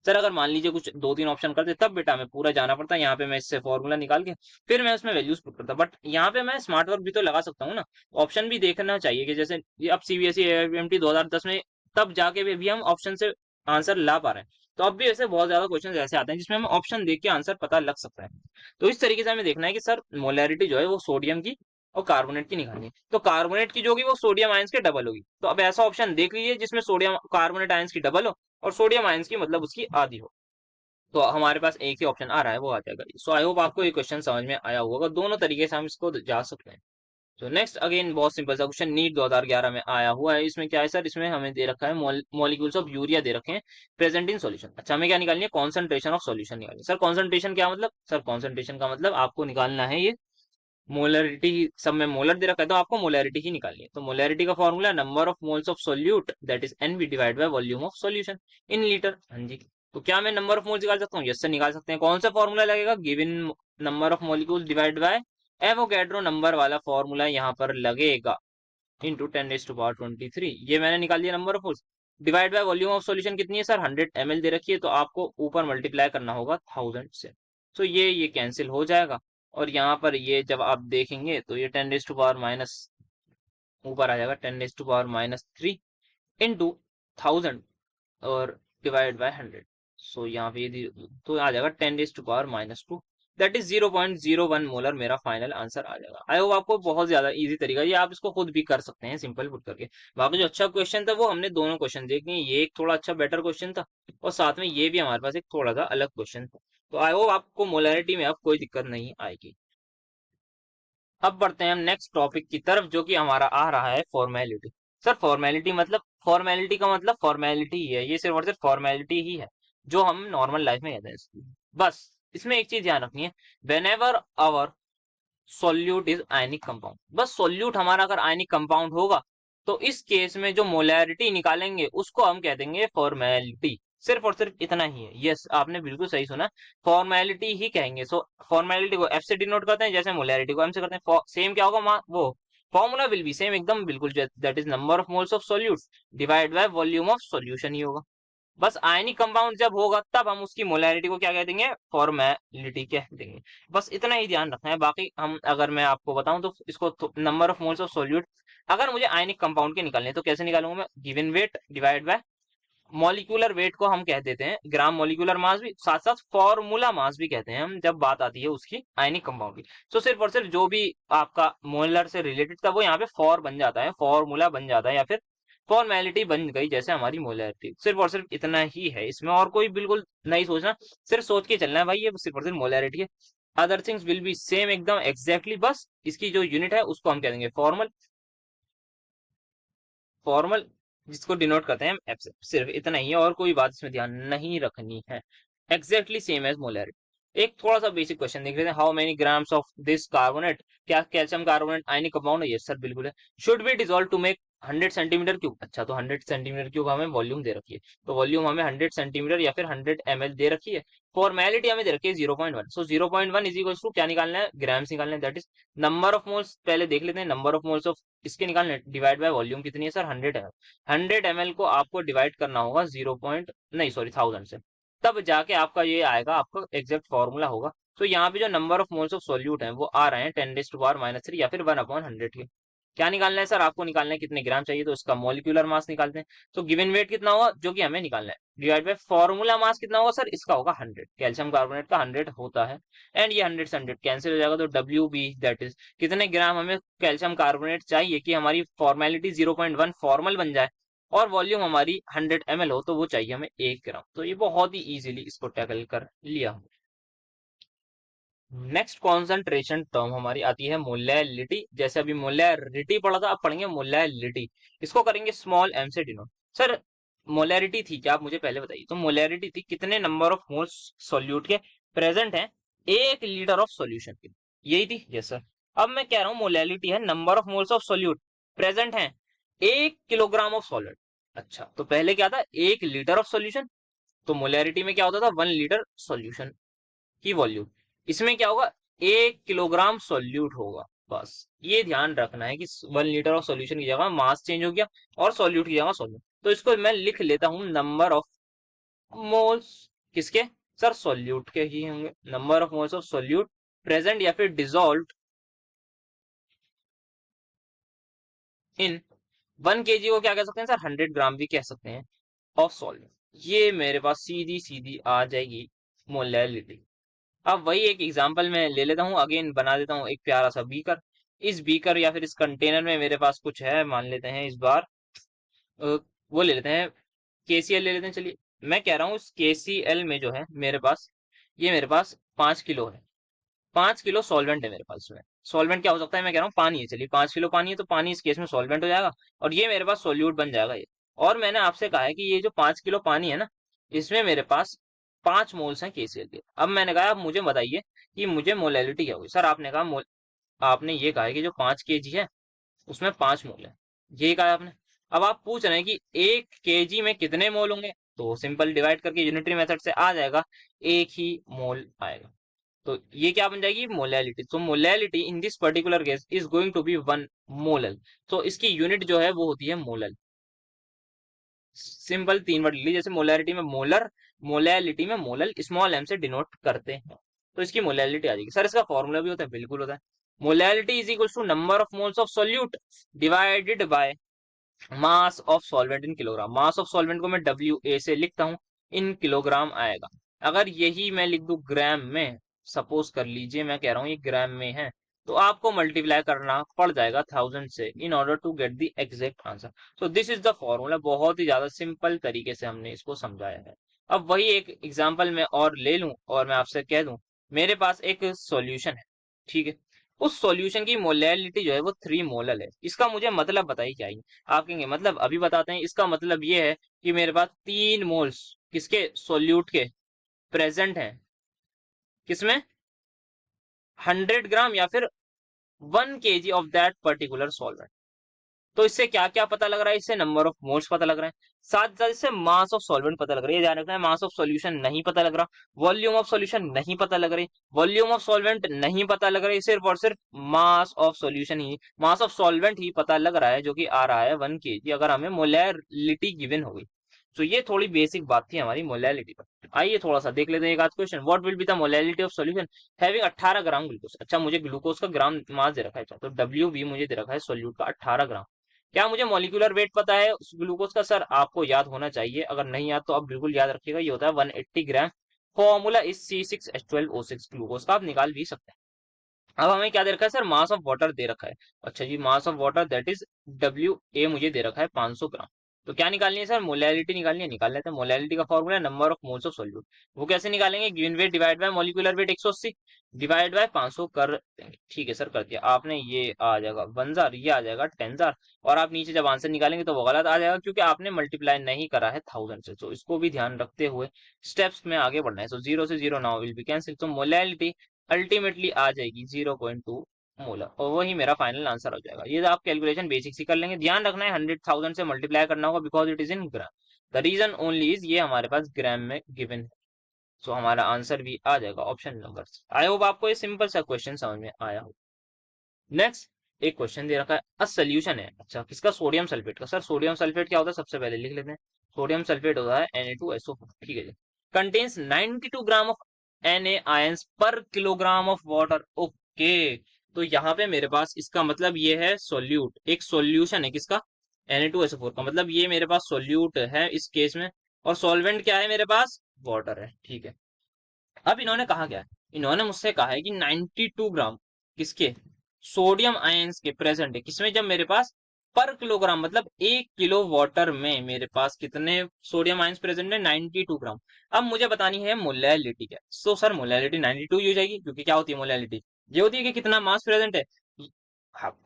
सर अगर मान लीजिए कुछ 2-3 ऑप्शन करते तब बेटा मैं पूरा जाना पड़ता, यहाँ पे मैं इससे फॉर्मूला निकाल के फिर मैं उसमें वैल्यूज पुट करता, बट यहाँ पे मैं स्मार्ट वर्क भी तो लगा सकता हूँ ना। ऑप्शन भी देखना चाहिए कि जैसे ये अब सीबीएसई एमटी 2010 में तब जाके भी हम ऑप्शन से आंसर ला पा रहे हैं। तो अब भी ऐसे बहुत ज्यादा क्वेश्चन ऐसे आते हैं जिसमें हमें ऑप्शन देख के आंसर पता लग सकता है। तो इस तरीके से हमें देखना है कि सर मोलैरिटी जो है वो सोडियम की और कार्बोनेट की निकालनी है, तो कार्बोनेट की जो होगी वो सोडियम आयंस के डबल होगी। तो अब ऐसा ऑप्शन देख लीजिए जिसमें सोडियम कार्बोनेट आयंस की डबल हो और सोडियम आयंस की मतलब उसकी आधी हो। तो हमारे पास एक ही ऑप्शन आ रहा है, वो आ जाएगा। सो आई होप आपको ये क्वेश्चन समझ में आया होगा, दोनों तरीके से हम इसको जा सकते हैं। तो नेक्स्ट अगेन बहुत सिंपल सा क्वेश्चन, नीट 2011 में आया हुआ है। इसमें क्या है सर, इसमें हमें दे रखा है मॉलिक्यूल्स ऑफ यूरिया दे रखे हैं प्रेजेंट इन सॉल्यूशन। अच्छा, हमें क्या निकालनी है, कॉन्सेंट्रेशन ऑफ सॉल्यूशन निकालनी है। सर कॉन्सेंट्रेशन क्या मतलब, सर कॉन्सेंट्रेशन का मतलब आपको निकालना है ये मोलरिटी सब में मोलर दे रखा है तो आपको मोलरिटी ही निकालनी है। तो मोलरिटी का formula number of moles of solute that is N B divide by volume of solution in litre. हाँ जी, तो क्या मैं नंबर ऑफ मोल्स निकाल सकता हूँ? यस सर निकाल सकते हैं। कौन सा फॉर्मूला लगेगा? Given number of molecule divide by Avogadro number वाला फॉर्मूला यहाँ पर लगेगा इंटू 10⁻23। ये मैंने निकाल दिया number of moles. Divide by volume of solution कितनी है सर? 100 ml दे रखी है, तो आपको ऊपर मल्टीप्लाई करना होगा 1000 से। तो ये कैंसिल हो जाएगा, और यहाँ पर ये जब आप देखेंगे तो ये 10⁻⁻, ऊपर आ जाएगा 10⁻⁻3 इंटू 1000 और डिवाइड बाय 100। सो यहाँ पे तो आ जाएगा 10⁻⁻2, दैट इज 0.01 मोलर मेरा फाइनल आंसर आ जाएगा। आई होप आपको बहुत ज्यादा इजी तरीका, ये आप इसको खुद भी कर सकते हैं सिंपल पुट करके। बाकी जो अच्छा क्वेश्चन था वो हमने दोनों क्वेश्चन देख लिए, ये एक थोड़ा अच्छा बेटर क्वेश्चन था और साथ में ये भी हमारे पास एक थोड़ा सा अलग क्वेश्चन था। तो आई होप आपको मोलरिटी में अब कोई दिक्कत नहीं आएगी। अब बढ़ते हैं हम नेक्स्ट टॉपिक की तरफ, जो कि हमारा आ रहा है फॉर्मेलिटी। सर फॉर्मेलिटी मतलब, फॉर्मेलिटी का मतलब फॉर्मेलिटी ही है, ये सिर्फ और सिर्फ फॉर्मेलिटी ही है जो हम नॉर्मल लाइफ में कहते हैं। बस इसमें एक चीज ध्यान रखनी है, whenever our solute is ionic compound, बस सोल्यूट हमारा अगर आयनिक कंपाउंड होगा तो इस केस में जो मोलैरिटी निकालेंगे उसको हम कह देंगे फॉर्मेलिटी। सिर्फ और सिर्फ इतना ही है। यस आपने बिल्कुल सही सुना, फॉर्मेलिटी ही कहेंगे। सो फॉर्मेलिटी को एफ से डिनोट करते हैं, जैसे मोलैरिटी को एम से करते हैं। सेम क्या होगा वो फॉर्मूला विल बी सेम एकदम बिल्कुल, that is number of moles of solute divide by volume of solution ही होगा। बस आयनिक कंपाउंड जब होगा तब हम उसकी मोलैरिटी को क्या कह देंगे? फॉर्मेलिटी कह देंगे। बस इतना ही ध्यान रखना है। बाकी हम अगर मैं आपको बताऊं तो इसको number of moles of solute अगर मुझे आयनिक कंपाउंड के निकालने हैं तो कैसे निकालूंगा मैं? Given weight divide by molecular wait को हम कह देते हैं ग्राम मॉलिक्यूलर मास भी, साथ साथ फॉर्मूला मास भी कहते हैं हम जब बात आती है उसकी आयनिक कंपाउंड की। तो सिर्फ और सिर्फ जो भी आपका मोलर से रिलेटेड था वो यहाँ पे फॉर बन जाता है, फॉर्मूला बन जाता है, या फिर फॉर्मेलिटी बन गई जैसे हमारी मोलैरिटी। सिर्फ और सिर्फ इतना ही है इसमें, और कोई बिल्कुल नहीं सोचना, सिर्फ सोच के चलना है भाई ये सिर्फ और सिर्फ मोलैरिटी है। Other things will be same एकदम एग्जैक्टली, बस इसकी जो यूनिट है उसको हम कह देंगे फॉर्मल, फॉर्मल जिसको डिनोट करते हैं एफ से। सिर्फ इतना ही है, और कोई बात इसमें ध्यान नहीं रखनी है। Exactly same as molarity. एक थोड़ा सा बेसिक क्वेश्चन देख लेते हैं, how many grams of this carbonate, क्या कैल्शियम कार्बोनेट आयनिक कंपाउंड है? यस सर बिल्कुल है। Should be dissolve to make 100 centimetre cube. अच्छा तो 100 सेंटीमीटर क्यूब हमें वॉल्यूम दे रखी है, तो वॉल्यूम हमें 100 सेंटीमीटर या फिर 100 ml दे रखी है। फॉर्मेलिटी हमें दे रखी है 0.1। सो 0.1 इज इक्वल टू क्या निकालना है? ग्राम्स निकालना है, that is number of moles. पहले देख लेते हैं नंबर ऑफ मोल्स ऑफ इसके निकालने, डिवाइड बाय वॉल्यूम कितनी है सर? 100 ml। 100 ml को आपको डिवाइड करना होगा 0 पॉइंट नहीं सॉरी 1000 से, तब जाके आपका ये आएगा, आपका एग्जैक्ट फॉर्मूला होगा। तो यहाँ पे जो number of moles of solute हैं वो आ रहे हैं 10⁻³ या फिर 1/100 के। क्या निकालना है सर? आपको निकालना है कितने ग्राम चाहिए, तो इसका मॉलिक्यूलर मास निकालते हैं। तो गिवन वेट कितना होगा जो कि हमें निकालना है, डिवाइड बाय फॉर्मूला मास कितना होगा सर? इसका होगा 100, कैल्शियम कार्बोनेट का 100 होता है। एंड ये 100 से 100 कैंसिल हो जाएगा, तो डब्ल्यू बी दैट इज कितने ग्राम हमें कैल्शियम कार्बोनेट चाहिए कि हमारी फॉर्मेलिटी 0.1 फॉर्मल बन जाए और वॉल्यूम हमारी 100 ml हो, तो वो चाहिए हमें 1 ग्राम। तो ये बहुत ही इजीली इसको टैकल कर लिया। नेक्स्ट कॉन्सेंट्रेशन टर्म हमारी आती है मोलैलिटी। जैसे अभी मोलैरिटी पढ़ा था, अब पढ़ेंगे मोलैलिटी। इसको करेंगे स्मॉल एम से डिनोट। सर मोलैरिटी थी क्या, आप मुझे पहले बताइए। तो मोलैरिटी थी कितने नंबर ऑफ मोल्स सॉल्यूट के प्रेजेंट हैं 1 लीटर ऑफ सॉल्यूशन के, यही थी। Yes sir. अब मैं कह रहा हूँ मोलैलिटी है number of moles of solute present हैं 1 किलोग्राम ऑफ सॉलिड। अच्छा तो पहले क्या था? 1 लीटर ऑफ सॉल्यूशन, तो मोलैरिटी में क्या होता था? 1 लीटर सॉल्यूशन की वॉल्यूम। इसमें क्या होगा? 1 किलोग्राम सोल्यूट होगा। बस ये ध्यान रखना है कि 1 लीटर ऑफ सॉल्यूशन की जगह मास चेंज हो गया और सॉल्यूट की जगह सॉल्यूट। तो इसको मैं लिख लेता हूं नंबर ऑफ मोल्स किसके सर? सॉल्यूट के ही होंगे। Number of moles of solute present या फिर डिजोल्व इन 1 kg को क्या कह सकते हैं सर? 100 ग्राम भी कह सकते हैं ऑफ सॉल्यूट। ये मेरे पास सीधी सीधी आ जाएगी मोलैलिटी। अब वही एक एग्जांपल मैं ले लेता हूँ, अगेन बना देता हूँ एक प्यारा सा बीकर। इस बीकर या फिर इस कंटेनर में मेरे पास कुछ है, मान लेते हैं इस बार वो ले लेते हैं केसीएल ले लेते हैं। चलिए मैं कह रहा हूँ इस केसीएल में जो है मेरे पास, ये मेरे पास 5 किलो है। 5 किलो सॉल्वेंट है मेरे पास। इसमें सॉल्वेंट क्या हो सकता है? मैं कह रहा हूँ पानी है। चलिए 5 किलो पानी है तो पानी इस केस में सॉल्वेंट हो जाएगा और ये मेरे पास सोल्यूट बन जाएगा ये। और मैंने आपसे कहा है कि ये जो 5 किलो पानी है ना, इसमें मेरे पास 5 मोल्स हैं केसीएल के। अब मैंने कहा आप मुझे बताइए कि मुझे मोलैलिटी क्या होगी। सर आपने कहा आपने ये कहा है कि जो 5 kg है उसमें 5 मोल है, ये कहा है आपने। अब आप पूछ रहे हैं कि 1 kg में कितने मोल होंगे, तो सिंपल डिवाइड करके यूनिटरी मेथड से आ जाएगा, एक ही मोल आएगा। तो ये क्या बन जाएगी, मोलैलिटी। तो molality in this particular case is going to be 1 molal. तो इसकी यूनिट जो है वो होती है मोलल। सिंपल 3 वर्ड ली, जैसे मोलैरिटी में मोलर, मोलैलिटी में मोलल, स्मॉल एम से डिनोट करते हैं, तो इसकी मोलैलिटी आ जाएगी। सर इसका फॉर्मूला भी होता है, बिल्कुल होता है। Molality is equal to number of moles of solute divided by mass of solvent in kilogram. Mass of solvent को मैं WA से लिखता हूँ, इन किलोग्राम आएगा। अगर यही मैं लिख दूं ग्राम में, सपोज कर लीजिए मैं कह रहा हूँ ये ग्राम में है, तो आपको मल्टीप्लाई करना पड़ जाएगा 1000 से in order to get the exact answer. So this is the formula. बहुत ही ज्यादा सिंपल तरीके से हमने इसको समझाया है। अब वही एक एग्जाम्पल मैं और ले लूं और मैं आपसे कह दूं, मेरे पास एक सॉल्यूशन है, ठीक है, उस सॉल्यूशन की मोलैलिटी जो है वो 3 मोलल है। इसका मुझे मतलब बताइए क्या है। आप कहेंगे मतलब अभी बताते हैं। इसका मतलब ये है कि मेरे पास 3 मोल्स किसके, सोल्यूट के प्रेजेंट हैं, किसमें, 100 ग्राम या फिर 1 kg of that particular solvent. तो इससे क्या क्या पता लग रहा है, इससे नंबर ऑफ मोल्स पता लग रहा है, साथ साथ इससे मास ऑफ सॉल्वेंट पता लग रहा है। ये ध्यान रखना है, मास ऑफ सॉल्यूशन नहीं पता लग रहा, वॉल्यूम ऑफ सॉल्यूशन नहीं पता लग रही, वॉल्यूम ऑफ सॉल्वेंट नहीं पता लग रही, सिर्फ और सिर्फ मास ऑफ सॉल्यूशन ही, मास ऑफ सॉल्वेंट ही पता लग रहा है, जो कि आ रहा है 1 kg, अगर हमें मोलैलिटी गिवन हो गई। तो ये थोड़ी बेसिक बात थी हमारी मोलैलिटी पर। आइए थोड़ा सा देख लेते हैं एक आध question. What will be the molality of solution having 18 gram glucose. अच्छा मुझे ग्लूकोज का ग्राम मास दे रखा है, तो WB मुझे दे रखा है सोल्यूट का 18 ग्राम। क्या मुझे मॉलिक्यूलर वेट पता है उस ग्लूकोज का, सर आपको याद होना चाहिए, अगर नहीं याद तो आप बिल्कुल याद रखिएगा, ये होता है 180 ग्राम। Formula is C6H12O6। ग्लूकोज का आप निकाल भी सकते हैं। अब हमें क्या दे रखा है सर, मास ऑफ वाटर दे रखा है। अच्छा जी, mass of water that is WA मुझे दे रखा है 500 ग्राम। तो क्या निकालनी है सर, मोलैलिटी निकालनी है, निकाल लेते हैं। मोलैलिटी का formula number of moles of solute. वो कैसे निकालेंगे, given weight divide by molecular wait 180 divide by 500 कर देंगे। ठीक है सर, कर दिया आपने। ये आ जाएगा 1,000, ये आ जाएगा 10,000, और आप नीचे जब आंसर निकालेंगे तो वो गलत आ जाएगा, क्योंकि आपने मल्टीप्लाई नहीं करा है 1000 से। तो इसको भी ध्यान रखते हुए स्टेप्स में आगे बढ़ना है। सो 0 से 0 नाउ विल बी कैंसिल। तो मोलैलिटी अल्टीमेटली आ जाएगी 0.2 मोलर, और वही मेरा फाइनल आंसर हो जाएगा। ये आप कैलकुलेशन बेसिक से कर लेंगे। ध्यान रखना है 100,000 से मल्टीप्लाई करना होगा, because it is in gram. The reason only is ये हमारे पास ग्राम में गिवन है। सो हमारा आंसर भी आ जाएगा ऑप्शन नंबर। आई होप आपको ये सिंपल सा क्वेश्चन समझ में आया हो। नेक्स्ट एक क्वेश्चन दे रखा है, अ सोल्यूशन है। अच्छा किसका, सोडियम सल्फेट का। सर सोडियम सल्फेट क्या होता है, सबसे पहले लिख लेते हैं। सोडियम सल्फेट होता है Na2SO4, ठीक है जी। Contains 92 gram of Na ions per kilogram of water. Okay, तो यहाँ पे मेरे पास इसका मतलब ये है सोल्यूट, एक सोल्यूशन है किसका, Na2SO4 का। मतलब ये मेरे पास सोल्यूट है इस केस में, और सॉल्वेंट क्या है मेरे पास, वाटर है, ठीक है। अब इन्होंने कहा क्या है, इन्होंने मुझसे कहा है कि 92 ग्राम किसके, सोडियम आयंस के प्रेजेंट है किसमें, जब मेरे पास पर किलोग्राम, मतलब 1 किलो वाटर में मेरे पास कितने सोडियम आयंस प्रेजेंट है, 92 ग्राम। अब मुझे बतानी है मोलैलिटी क्या। सो सर मोलैलिटी 92 ही हो जाएगी, क्योंकि क्या होती है मोलैलिटी, ये होती है कि कितना मास प्रेजेंट है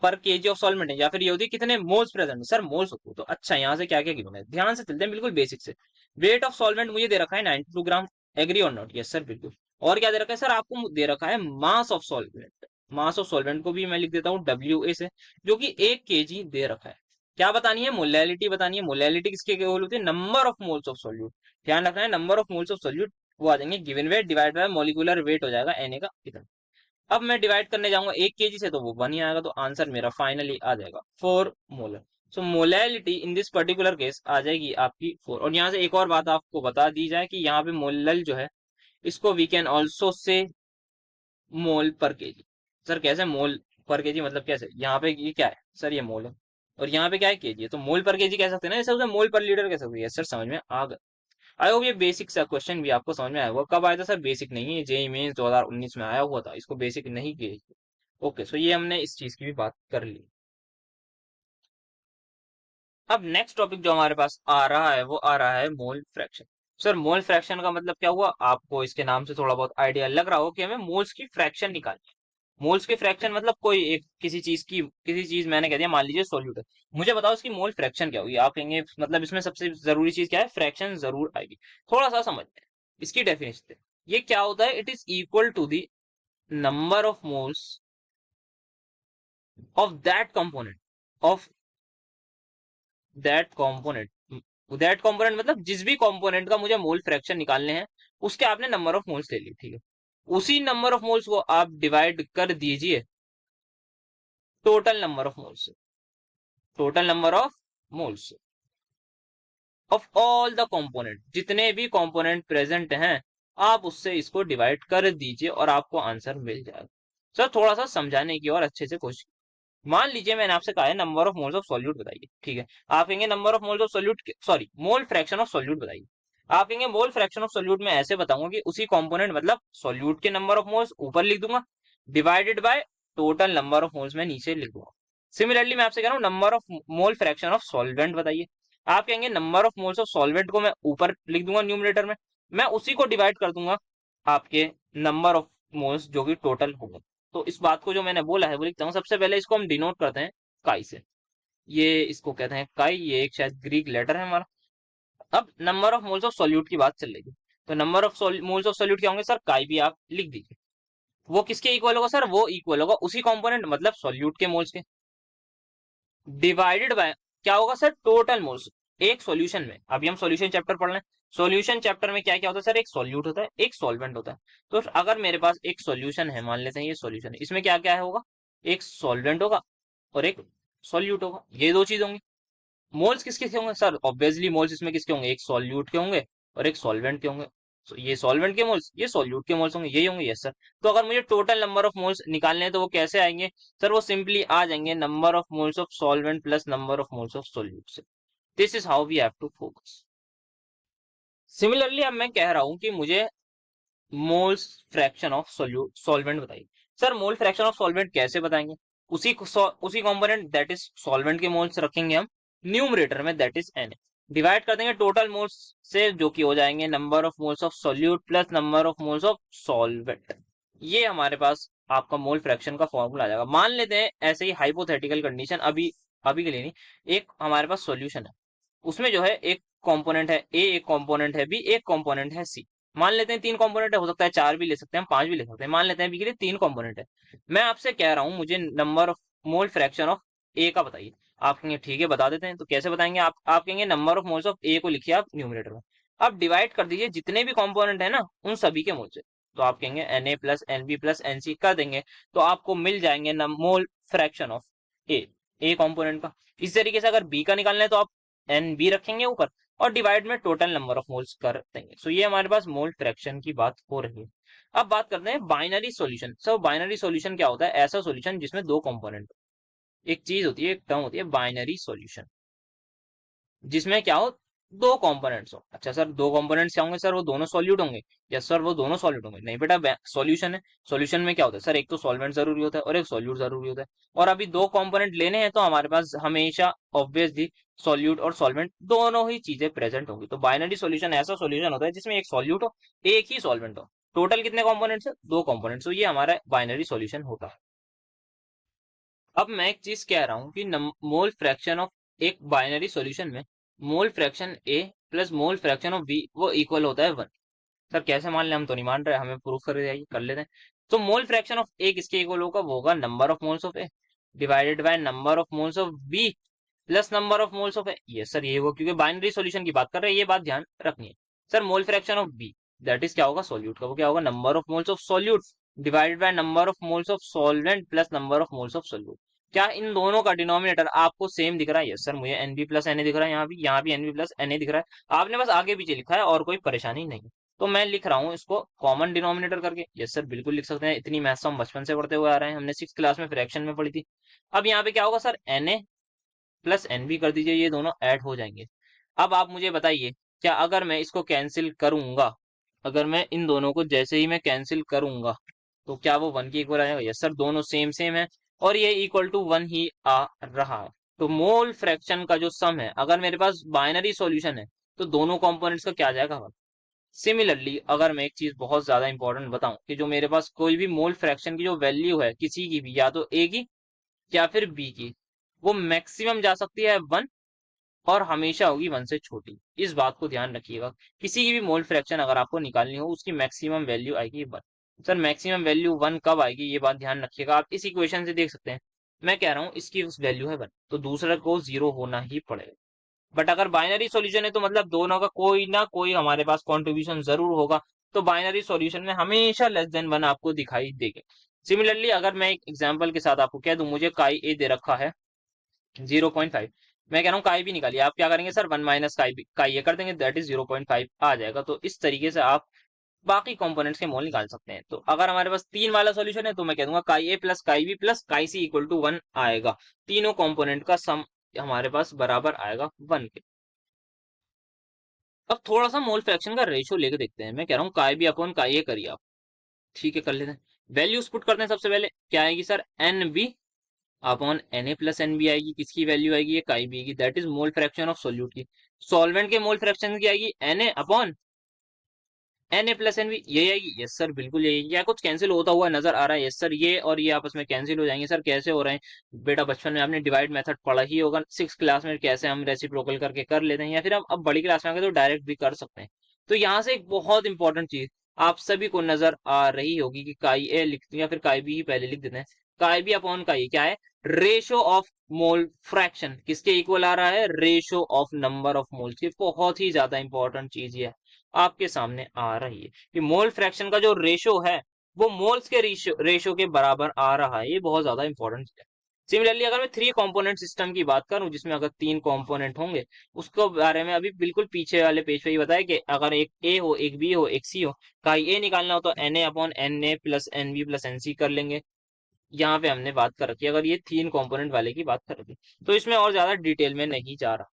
पर केजी ऑफ सॉल्वेंट है, या फिर ये होती है कितने मोल्स प्रेजेंट है, सर मोल्स होते हैं। तो अच्छा यहाँ से क्या क्या गिवन है, ध्यान से चलते हैं बिल्कुल बेसिक से। वेट ऑफ सॉल्वेंट मुझे दे रखा है 92 ग्राम, एग्री और नॉट, यस सर बिल्कुल। और क्या दे रखा है सर, आपको दे रखा है मास of solvent. Mass of solvent को भी मैं लिख देता हूँ WA से, जो कि 1 kg दे रखा है। क्या बतानी है, मोलैलिटी बतानी है। मोलैलिटी किसके इक्वल होती है, number of moles of solute. ध्यान रखना है, number of moles of solute वो आ जाएंगे given weight divide by molecular wait हो जाएगा Na का इतना। अब मैं डिवाइड करने जाऊंगा 1 kg से, तो वो 1 ही आएगा, तो आंसर मेरा फाइनली आ जाएगा 4 molar. So molality in this particular case आ जाएगी आपकी 4। और यहाँ से एक और बात आपको बता दी जाए कि यहाँ पे मोलल जो है, इसको वी कैन ऑल्सो से मोल पर केजी। सर कैसे मोल पर केजी, मतलब कैसे, यहाँ पे ये क्या है सर, ये मोल है, और यहाँ पे क्या है केजी है, तो मोल पर केजी कह सकते हैं ना, जैसे उसे मोल पर लीटर कह सकते हैं। सर समझ में आ गया। आई होप ये बेसिक सा क्वेश्चन भी आपको समझ में आया होगा। कब आया था सर, बेसिक नहीं है, जेईई मेंस 2019 में आया हुआ था, इसको बेसिक नहीं किए। ओके, सो ये हमने इस चीज की भी बात कर ली। अब नेक्स्ट टॉपिक जो हमारे पास आ रहा है वो आ रहा है mole fraction. Sir mole fraction का मतलब क्या हुआ, आपको इसके नाम से थोड़ा बहुत आइडिया लग रहा हो कि हमें मोल्स की फ्रैक्शन निकालनी है। मोल्स के फ्रैक्शन मतलब कोई एक किसी चीज मैंने कह दिया, मान लीजिए सोल्यूट है, मुझे बताओ इसकी मोल फ्रैक्शन क्या होगी। आप कहेंगे मतलब इसमें सबसे जरूरी चीज क्या है, फ्रैक्शन जरूर आएगी। थोड़ा सा समझते हैं इसकी डेफिनेशन। ये क्या होता है, it is equal to the number of moles of that component, of that component, that component मतलब जिस भी कंपोनेंट का मुझे मोल फ्रैक्शन निकालने हैं, उसके आपने नंबर ऑफ मोल्स ले ली, ठीक है। उसी नंबर ऑफ मोल्स को आप डिवाइड कर दीजिए total number of moles, total number of moles of all the component, जितने भी कंपोनेंट प्रेजेंट हैं आप उससे इसको डिवाइड कर दीजिए और आपको आंसर मिल जाएगा। सर थोड़ा सा समझाने की और अच्छे से कोशिश। मान लीजिए मैंने आपसे कहा है number of moles of solute बताइए, ठीक है। आप कहेंगे number of moles of solute, sorry mole fraction of solute बताइए। आप कहेंगे मोल फ्रैक्शन ऑफ सॉल्यूट में ऐसे बताऊंगा कि उसी कंपोनेंट मतलब सॉल्यूट के नंबर ऑफ मोल्स ऊपर लिख दूंगा divided by total number of moles में नीचे लिख दूंगा। सिमिलरली मैं आपसे कह रहा हूँ number of mole fraction of solvent बताइए। आप कहेंगे number of moles of solvent को मैं ऊपर लिख दूंगा न्यूमरेटर में, मैं उसी को डिवाइड कर दूंगा आपके नंबर ऑफ मोल्स जो कि टोटल होगा। तो इस बात को जो मैंने बोला है वो लिखता हूँ। सबसे पहले इसको हम डिनोट करते हैं काई से, ये इसको कहते हैं काई, ये एक शायद ग्रीक लेटर है हमारा। अब number of moles of solute की बात चल रही है, तो number of moles of solute क्या होंगे सर, काई भी आप लिख दीजिए। वो किसके इक्वल होगा सर, वो इक्वल होगा उसी कंपोनेंट मतलब सॉल्यूट के मोल्स के डिवाइडेड बाय क्या होगा सर, टोटल मोल्स। एक सॉल्यूशन में, अभी हम सॉल्यूशन चैप्टर पढ़ रहे हैं, सॉल्यूशन चैप्टर में क्या क्या होता है सर, एक सॉल्यूट होता है एक सॉल्वेंट होता है। तो अगर मेरे पास एक सॉल्यूशन है, मान लेते हैं ये सॉल्यूशन है, इसमें क्या क्या होगा, एक सॉल्वेंट होगा और एक सॉल्यूट होगा, ये दो चीज होंगी। मोल्स किसके होंगे सर, ऑब्वियसली मोल्स इसमें किसके होंगे, एक सॉल्यूट के होंगे और एक सॉल्वेंट के होंगे। ये सॉल्वेंट के मोल्स, ये सॉल्यूट के मोल्स होंगे, यही होंगे, यस सर। तो अगर मुझे टोटल नंबर ऑफ मोल्स निकालने हैं तो वो कैसे आएंगे सर, वो सिंपली आ जाएंगे number of moles of solvent plus number of moles of solute से। This is how we have to focus. Similarly अब मैं कह रहा हूं कि मुझे moles fraction of solute solvent बताइए। Sir mole fraction of solvent कैसे बताएंगे, उसी कंपोनेंट दैट इज सॉल्वेंट के मोल्स रखेंगे हम न्यूमरेटर में, दैट इज एन, डिवाइड कर देंगे टोटल मोल्स से जो कि हो जाएंगे number of moles of solute plus number of moles of solvent. ये हमारे पास आपका मोल फ्रैक्शन का फॉर्मूला आ जाएगा। मान लेते हैं ऐसे ही हाइपोथेटिकल कंडीशन, अभी अभी के लिए नहीं, एक हमारे पास सॉल्यूशन है, उसमें जो है एक कंपोनेंट है ए, एक कंपोनेंट है बी, एक कंपोनेंट है सी। मान लेते हैं तीन कंपोनेंट है, हो सकता है चार भी ले सकते हैं, हम पांच भी ले सकते हैं, मान लेते हैं बी के लिए तीन कंपोनेंट है। मैं आपसे कह रहा हूं मुझे number of mole fraction of A का बताइए। आप कहेंगे ठीक है बता देते हैं, तो कैसे बताएंगे आप कहेंगे नंबर ऑफ मोल्स ऑफ ए को लिखिए आप न्यूमरेटर में, आप डिवाइड कर दीजिए जितने भी कंपोनेंट है ना उन सभी के मोल से। तो आप कहेंगे N A plus N B plus N C कर देंगे, तो आपको मिल जाएंगे mole fraction of A, A component का। इस तरीके से अगर बी का निकालना है तो आप एन बी रखेंगे ऊपर और डिवाइड में टोटल नंबर ऑफ मोल्स कर देंगे। सो ये हमारे पास मोल फ्रैक्शन की बात हो रही है। अब बात करते हैं बाइनरी सॉल्यूशन। सो बाइनरी सॉल्यूशन क्या होता है, ऐसा सॉल्यूशन जिसमें दो कंपोनेंट, एक चीज होती है, एक टर्म होती है बाइनरी सॉल्यूशन, जिसमें क्या हो, दो कंपोनेंट्स हो। अच्छा सर दो कंपोनेंट्स क्या होंगे सर, वो दोनों सॉल्यूट होंगे। यस सर वो दोनों सॉल्यूट होंगे, नहीं बेटा सॉल्यूशन है, सॉल्यूशन में क्या होता है सर, एक तो सॉल्वेंट जरूरी होता है और एक सॉल्यूट जरूरी होता है। और अभी दो कंपोनेंट लेने हैं तो हमारे पास हमेशा ऑब्वियसली सॉल्यूट और सॉल्वेंट दोनों ही चीजें प्रेजेंट होंगी। तो बाइनरी सॉल्यूशन ऐसा सॉल्यूशन होता है जिसमें एक सॉल्यूट हो एक ही सॉल्वेंट हो। टोटल कितने कंपोनेंट्स है, दो कंपोनेंट्स, तो ये हमारा बाइनरी सॉल्यूशन होता है। अब मैं एक चीज कह रहा हूं कि मोल फ्रैक्शन ऑफ एक बाइनरी सॉल्यूशन में mole fraction A plus mole fraction of B वो इक्वल होता है वन। सर कैसे मान ले, हम तो नहीं मान रहे, हमें प्रूफ कर जाइए, कर लेते हैं। तो मोल फ्रैक्शन ऑफ ए किसके इक्वल होगा, वो होगा number of moles of A divided by number of moles of B plus number of moles of A. ये सर ये वो, क्योंकि बाइनरी सॉल्यूशन की बात कर रहे हैं, ये बात ध्यान रखनी है। Sir mole fraction of B that is क्या होगा, सॉल्यूट का, वो क्या होगा, number of moles of solute divided by number of moles of solvent plus number of moles of solute. क्या इन दोनों का डिनोमिनेटर आपको सेम दिख रहा है, यस सर मुझे N B plus N A दिख रहा है, यहाँ भी N B plus N A दिख रहा है, आपने बस आगे पीछे लिखा है और कोई परेशानी नहीं। तो मैं लिख रहा हूँ इसको कॉमन डिनोमिनेटर करके, यस सर बिल्कुल लिख सकते हैं, इतनी मैथ्स हम बचपन से पढ़ते हुए आ रहे हैं, हमने 6th क्लास में फ्रैक्शन में पढ़ी थी। अब यहाँ पे क्या होगा sir, N A plus N B कर दीजिए, ये दोनों ऐड हो जाएंगे। अब आप मुझे बताइए, क्या अगर मैं इसको कैंसिल करूंगा, अगर मैं इन दोनों को जैसे ही मैं कैंसिल करूंगा तो क्या वो वन के इक्वल आएगा, यस सर दोनों सेम सेम है और ये इक्वल टू वन ही आ रहा है। तो मोल फ्रैक्शन का जो सम है, अगर मेरे पास बाइनरी सॉल्यूशन है तो दोनों कंपोनेंट्स का क्या आ जाएगा वन। सिमिलरली अगर मैं एक चीज बहुत ज्यादा इंपॉर्टेंट बताऊं कि जो मेरे पास कोई भी मोल फ्रैक्शन की जो वैल्यू है किसी की भी, या तो ए की या फिर बी की, वो मैक्सिमम जा सकती है वन और हमेशा होगी वन से छोटी। इस बात को ध्यान रखिएगा, किसी की भी मोल फ्रैक्शन अगर आपको निकालनी हो उसकी मैक्सिमम वैल्यू आएगी one. Sir maximum value one कब आएगी, ये बात ध्यान रखिएगा, आप इस इक्वेशन से देख सकते हैं। मैं कह रहा हूँ इसकी वैल्यू है 1, तो दूसरा को 0 होना ही पड़ेगा। बट अगर बाइनरी सॉल्यूशन है तो मतलब दोनों का कोई ना कोई हमारे पास कंट्रीब्यूशन जरूर होगा, तो बाइनरी सॉल्यूशन में हमेशा लेस देन 1 आपको दिखाई देगा। सिमिलरली अगर मैं एक एग्जांपल के साथ आपको कह दूं, मुझे काई ए दे रखा है 0.5, मैं कह रहा हूँ काई भी निकालिए, आप क्या करेंगे सर 1 माइनस काई ए कर देंगे, दैट इज 0.5 आ जाएगा। तो इस तरीके से आप बाकी कंपोनेंट्स के मोल निकाल सकते हैं। तो अगर हमारे पास 3 वाला सॉल्यूशन है तो मैं कह दूंगा chi A plus chi B plus chi C equal to 1 आएगा। तीनों कंपोनेंट का सम हमारे पास बराबर आएगा 1 के। अब थोड़ा सा मोल फ्रैक्शन का रेशियो लेके देखते हैं। मैं कह रहा हूँ काई बी अपॉन काई ए करिए आप, ठीक है कर लेते हैं। वैल्यूज पुट करते हैं। सबसे पहले क्या आएगी sir, N B upon N A plus N B आएगी। किसकी वैल्यू आएगी, ये काई बी की, that is mole fraction of solute की। सॉल्वेंट के मोल फ्रैक्शन की आएगी N A upon N A plus N B, यही आएगी। यस सर बिल्कुल यही। क्या कुछ कैंसिल होता हुआ नजर आ रहा है? यस सर, ये और ये आपस में कैंसिल हो जाएंगे। सर कैसे हो रहे हैं बेटा, बचपन में आपने डिवाइड मेथड पढ़ा ही होगा 6 क्लास में, कैसे हम रेसिप्रोकल करके कर लेते हैं, या फिर हम अब बड़ी क्लास में आ गए तो डायरेक्ट भी कर सकते हैं। तो यहाँ से एक बहुत इंपॉर्टेंट चीज आप सभी को नजर आ रही होगी कि काई ए लिखते हैं या फिर काई बी ही पहले लिख देते हैं। काई बी अपॉन काई क्या है, रेशो ऑफ मोल फ्रैक्शन किसके इक्वल आ रहा है, ratio of number of moles की। बहुत ही ज्यादा इंपॉर्टेंट चीज ये आपके सामने आ रही है कि मोल फ्रैक्शन का जो रेशो है वो मोल्स के रेशो के बराबर आ रहा है। ये बहुत ज्यादा इंपॉर्टेंट है। सिमिलरली अगर मैं 3 कंपोनेंट सिस्टम की बात करूं, जिसमें अगर 3 कंपोनेंट होंगे, उसको बारे में अभी बिल्कुल पीछे वाले पेज पे ही बताया कि अगर एक ए हो, एक बी हो, एक सी हो, काई ए निकालना हो तो N A upon N A plus N B plus N C कर लेंगे। यहाँ पे हमने बात कर रखी है, अगर ये 3 कंपोनेंट वाले की बात कर रखी है, तो इसमें और ज्यादा डिटेल में नहीं जा रहा।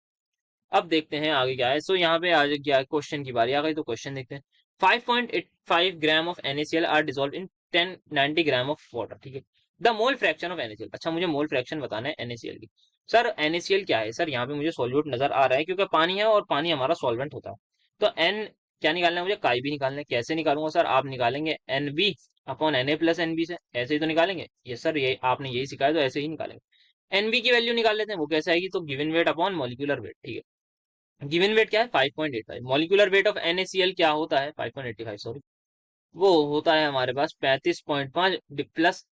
अब देखते हैं आगे क्या है। सो यहाँ पे आ गया क्वेश्चन की बारी आ गई, तो क्वेश्चन देखते हैं। 5.85 gram of NaCl are dissolve in 1090 gram of water, ठीक है। The mole fraction of NaCl, अच्छा मुझे मोल फ्रैक्शन बताना है NaCl की। सर NaCl क्या है सर, यहाँ पे मुझे सॉल्यूट नजर आ रहा है क्योंकि पानी है और पानी हमारा सॉल्वेंट होता है। तो एन क्या निकालना है मुझे, काई भी निकालना है। कैसे निकालूंगा सर, आप निकालेंगे N B upon N A plus N B से, ऐसे ही तो निकालेंगे। ये सर ये आपने यही सिखाया तो ऐसे ही निकालेंगे। एनबी की वैल्यू निकाल लेते हैं, वो कैसे आएगी, तो given weight upon molecular wait, ठीक है। गिवन वेट क्या है 5.85, मॉलिक्यूलर वेट ऑफ NaCl क्या होता है 5.85 सॉरी, वो होता है हमारे पास 35.5 प्लस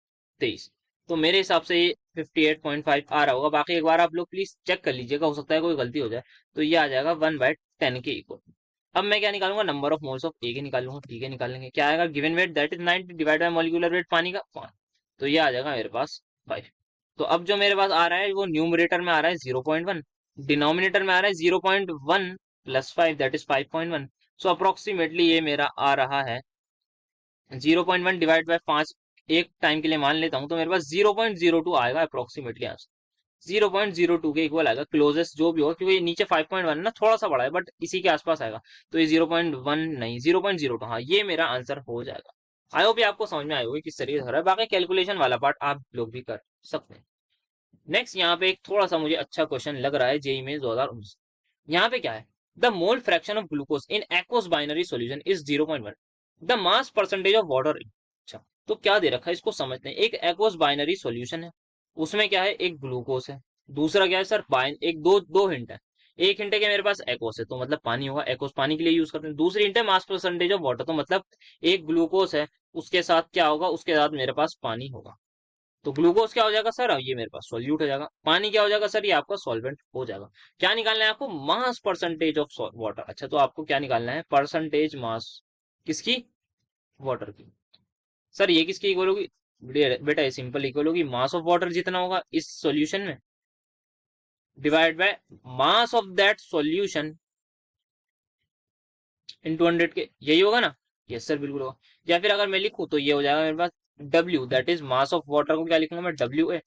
23। तो मेरे हिसाब से ये 58.5 आ रहा होगा। बाकी एक बार आप लोग प्लीज चेक कर लीजिएगा, हो सकता है कोई गलती हो जाए। तो ये आ जाएगा 1/10 के इक्वल। अब मैं क्या निकालूंगा, नंबर ऑफ मोल्स ऑफ ए के निकालूंगा, ठीक है निकाल लेंगे। क्या आएगा, given weight that is 90 divide by molecular wait पानी का 5, तो ये आ जाएगा मेरे पास 5। तो अब जो मेरे पास आ रहा है वो न्यूमरेटर में आ रहा है 0.1, डिनोमिनेटर में आ रहा है 0.1 plus 5 that is 5.1। So approximately ये मेरा आ रहा है 0.1 डिवाइड बाय 5। एक टाइम के लिए मान लेता हूं तो मेरे पास 0.02 आएगा अप्रोक्सीमेटली आंसर। 0.02 के इक्वल आएगा क्लोजेस्ट जो भी होगा, क्योंकि ये नीचे 5.1 ना थोड़ा सा बड़ा है बट इसी के आसपास आएगा। तो ये 0.1 नहीं 0.02, हाँ ये मेरा आंसर हो जाएगा। आई होप ये आपको समझ में आई होगी किस तरीके से हो रहा है। बाकी कैलकुलेशन वाला पार्ट आप लोग भी कर सकते हैं। नेक्स्ट यहाँ पे एक थोड़ा सा मुझे अच्छा क्वेश्चन लग रहा है जेई में 2019। यहाँ पे क्या है, the mole fraction of glucose in aqueous binary solution is 0.1, the mass percentage of water. अच्छा तो क्या दे रखा है इसको समझते हैं। एक एक्वस बाइनरी सॉल्यूशन है, उसमें क्या है, एक ग्लूकोज है, दूसरा क्या है सर बाइन, एक दो दो हिंट है। एक हिंट है कि मेरे पास एक्वस है तो मतलब पानी होगा, एक्वस पानी के लिए यूज करते हैं। दूसरी हिंट है मास परसेंटेज ऑफ वाटर, तो मतलब एक ग्लूकोज है उसके साथ क्या होगा, उसके साथ मेरे पास पानी होगा। तो ग्लूकोज क्या हो जाएगा सर, ये मेरे पास सॉल्यूट हो जाएगा। पानी क्या हो जाएगा सर, ये आपका सॉल्वेंट हो जाएगा। क्या निकालना है आपको, मास परसेंटेज ऑफ वाटर। अच्छा तो आपको क्या निकालना है, परसेंटेज मास किसकी, वाटर की। सर ये किसकी इक्वल होगी, बेटा ये सिंपल इक्वल होगी मास ऑफ वाटर जितना होगा इस सॉल्यूशन में divide by mass of that solution into 100 के, यही होगा ना। यस सर बिल्कुल होगा। या फिर अगर मैं लिखूं तो ये हो जाएगा मेरे पास W, that is mass of water को क्या लिखूंगा मैं, WA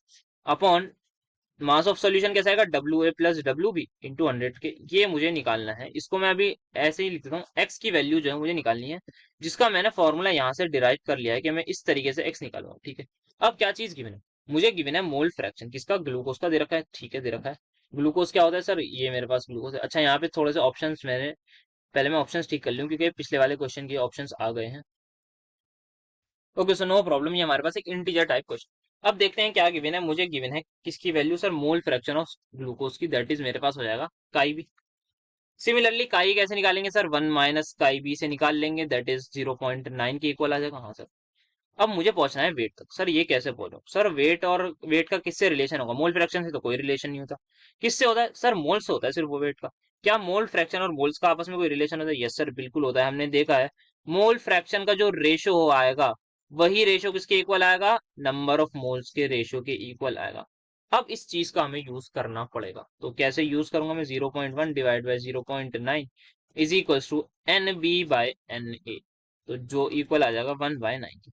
upon mass of solution कैसा आएगा, WA प्लस WB इंटू 100 के। ये मुझे निकालना है, इसको मैं अभी ऐसे ही लिख देता हूँ। एक्स की वैल्यू जो है मुझे निकालनी है, जिसका मैंने फॉर्मूला यहाँ से डिराइव कर लिया है कि मैं इस तरीके से एक्स निकालूंगा, ठीक है। अब क्या चीज गिवन है, मुझे गिवन है मोल फ्रैक्शन किसका, ग्लूकोज का दे रखा है, ठीक है दे रखा है। ग्लूकोज क्या होता है सर, ये मेरे पास ग्लूकोज है। अच्छा यहाँ पे थोड़े से ऑप्शंस मैंने, पहले मैं ऑप्शंस ठीक कर लूँ क्योंकि पिछले वाले क्वेश्चन के ऑप्शंस आ गए हैं। ओके सो नो प्रॉब्लम, ये हमारे पास एक इंटीजर टाइप क्वेश्चन। अब देखते हैं क्या गिवन है, मुझे गिवन है किसकी value sir, mole fraction of glucose की, दैट इज मेरे पास हो जाएगा काई बी। सिमिलरली काई कैसे निकालेंगे सर, 1 माइनस काई बी से निकाल लेंगे, दैट इज 0.9 के इक्वल आ जाएगा, हाँ सर। अब मुझे पहुंचना है वेट तक। सर ये कैसे बोलो सर, वेट और वेट का किससे रिलेशन होगा? मोल फ्रैक्शन से तो कोई रिलेशन नहीं होता। किससे होता है सर? मोल से होता है सिर्फ वो वेट का। क्या मोल फ्रैक्शन और मोल्स का आपस में कोई रिलेशन होता है? यस सर बिल्कुल होता है, हमने देखा है। मोल फ्रैक्शन का जो रेशो आएगा, वही रेशो किसके इक्वल आएगा? नंबर ऑफ मोल्स के रेशो के इक्वल आएगा। अब इस चीज का हमें यूज करना पड़ेगा, तो कैसे यूज करूंगा मैं? 0.1 divide by 0.9 is equal to N B by N A, तो जो इक्वल आ जाएगा 1/9।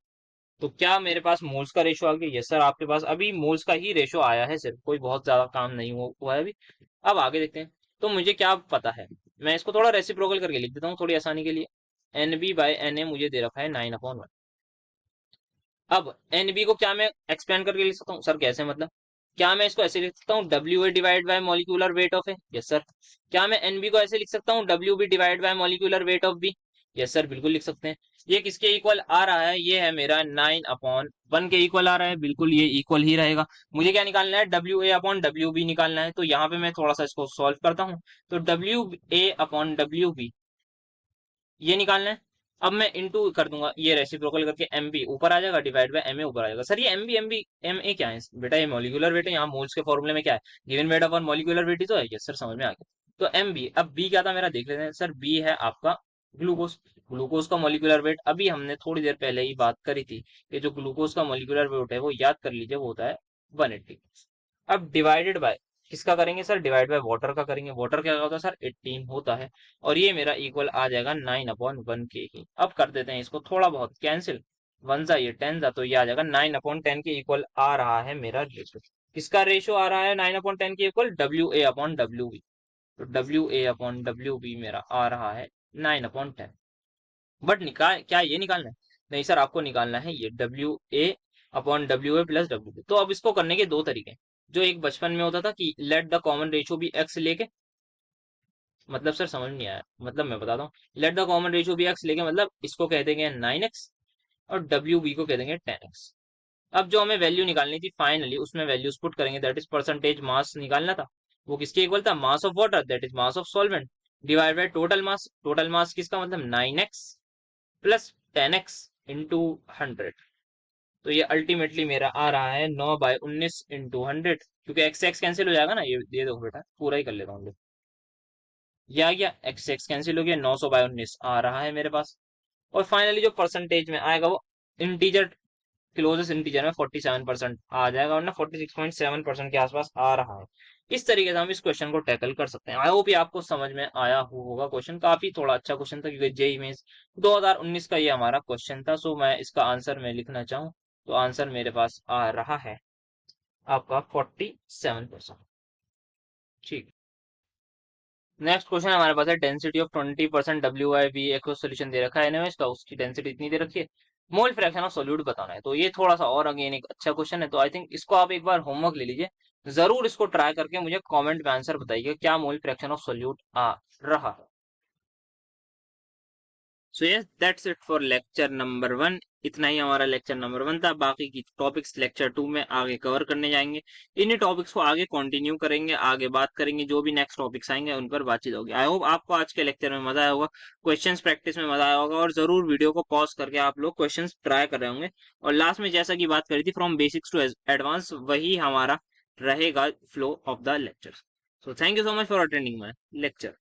तो क्या मेरे पास मोल्स का रेशो आ गया? यस सर, आपके पास अभी मोल्स का ही रेशो आया है, सिर्फ कोई बहुत ज्यादा काम नहीं हुआ है अभी। अब आगे देखते हैं। तो मुझे क्या पता है, मैं इसको थोड़ा रेसिप्रोकल करके लिख देता हूँ थोड़ी आसानी के लिए। N B by N A मुझे दे रखा है 9/1। अब एन बी को क्या मैं एक्सपेंड करके लिख सकता हूँ? सर कैसे मतलब? क्या मैं इसको ऐसे लिख सकता हूँ W A divide by molecular weight of A? Yes sir. क्या मैं एन बी को ऐसे लिख सकता हूँ W B divide by molecular weight of B? Yes sir बिल्कुल लिख सकते हैं। ये किसके इक्वल आ रहा है? ये है मेरा 9/1 के इक्वल आ रहा है, बिल्कुल ये इक्वल ही रहेगा। मुझे क्या निकालना है? W A upon W B निकालना है। तो यहाँ पे मैं थोड़ा सा इसको सॉल्व करता हूँ। तो W A upon W B ये निकालना है। अब मैं इनटू कर दूंगा, ये रेसिप्रोकल करके एम बी ऊपर आ जाएगा डिवाइड बाय एम ए ऊपर आ जाएगा। सर ये एम बी एम ए क्या है बेटा? ये मॉलिक्यूलर वेट है, यहाँ मोल्स के फॉर्मूले में क्या है? Given weight upon molecular weight ही तो है। यस सर समझ में आ गया। तो एम बी, अब बी क्या था मेरा देख लेते हैं। सर बी है आपका ग्लूकोज। ग्लूकोज का मॉलिक्यूलर वेट अभी हमने थोड़ी देर पहले ही बात करी थी कि जो ग्लूकोज का मॉलिक्यूलर वेट है वो याद कर लीजिए, वो होता है 180। अब डिवाइडेड बाय किसका करेंगे सर? डिवाइड बाय वाटर का करेंगे। वाटर क्या होता है सर? 18 होता है। और ये मेरा इक्वल आ जाएगा 9/1 के ही। अब कर देते हैं इसको थोड़ा बहुत कैंसिल। 1 जा ये 10 जा, तो ये आ जाएगा 9/10 के इक्वल आ रहा है मेरा रेशो। किसका रेशो आ रहा है 9/10 के इक्वल? W A upon W B. तो W A upon W B मेरा आ रहा है 9/10। बट निकाल क्या ये निकालना है? नहीं सर, आपको निकालना है ये W A upon W A plus W B. तो अब इसको करने के दो तरीके हैं। जो एक बचपन में होता था कि let the common ratio be X लेके, मतलब सर समझ नहीं आया, मतलब मैं बताता हूँ। Let the common ratio be X लेके मतलब इसको कह देंगे 9x और डब्ल्यू बी को कह देंगे 10x। अब जो हमें वैल्यू निकालनी थी फाइनली, उसमें वैल्यूज पुट करेंगे, दैट इज परसेंटेज मास निकालना था। वो किसके इक्वल था? मास of water that is mass of solvent divide by total mass. Total mass किसका मतलब? 9x plus 10x into 100। तो ये अल्टीमेटली मेरा आ रहा है 9/19 इंटू 100, क्योंकि एक्स एक्स कैंसिल हो जाएगा ना। ये दे दो बेटा, पूरा ही कर लेता हूँ। या गया एक्स एक्स कैंसिल हो गया, 900/19 आ रहा है मेरे पास। और फाइनली जो परसेंटेज में आएगा वो इंटीजर, क्लोजेस्ट इंटीजर में 47% आ जाएगा, वरना 46.7% के आसपास आ रहा है। इस तरीके से हम इस क्वेश्चन को टैकल कर सकते हैं। आई होप ये आपको समझ में आया होगा। क्वेश्चन काफी थोड़ा अच्छा क्वेश्चन था, क्योंकि जेई में 2019 का ये हमारा क्वेश्चन था। सो मैं इसका आंसर में लिखना चाहूँ तो आंसर मेरे पास आ रहा है आपका 47%। ठीक। नेक्स्ट क्वेश्चन हमारे पास है density of 20% W I V एक सोल्यूशन दे रखा है एनएमएस का, उसकी डेंसिटी इतनी दे रखी है। मोल फ्रैक्शन ऑफ सोल्यूट बताना है। तो ये थोड़ा सा और अगेन एक अच्छा क्वेश्चन है, तो आई थिंक इसको आप एक बार होमवर्क ले लीजिए। जरूर इसको ट्राई करके मुझे कमेंट में आंसर बताइए क्या मोल फ्रैक्शन ऑफ सोल्यूट आ रहा है। So yes that's it for lecture number 1। इतना ही हमारा लेक्चर नंबर 1 था। बाकी की टॉपिक्स लेक्चर 2 में आगे कवर करने जाएंगे। इन्हीं टॉपिक्स को आगे कंटिन्यू करेंगे, आगे बात करेंगे। जो भी नेक्स्ट टॉपिक्स आएंगे उन पर बातचीत होगी। आई होप आपको आज के लेक्चर में मजा आया होगा, क्वेश्चंस प्रैक्टिस में मजा आया होगा, और जरूर वीडियो को पॉज करके आप लोग क्वेश्चंस ट्राई कर रहे होंगे। और लास्ट में जैसा कि बात करी थी फ्रॉम बेसिक्स टू एडवांस, वही हमारा रहेगा flow of the lecture. So thank you so much for attending my lecture.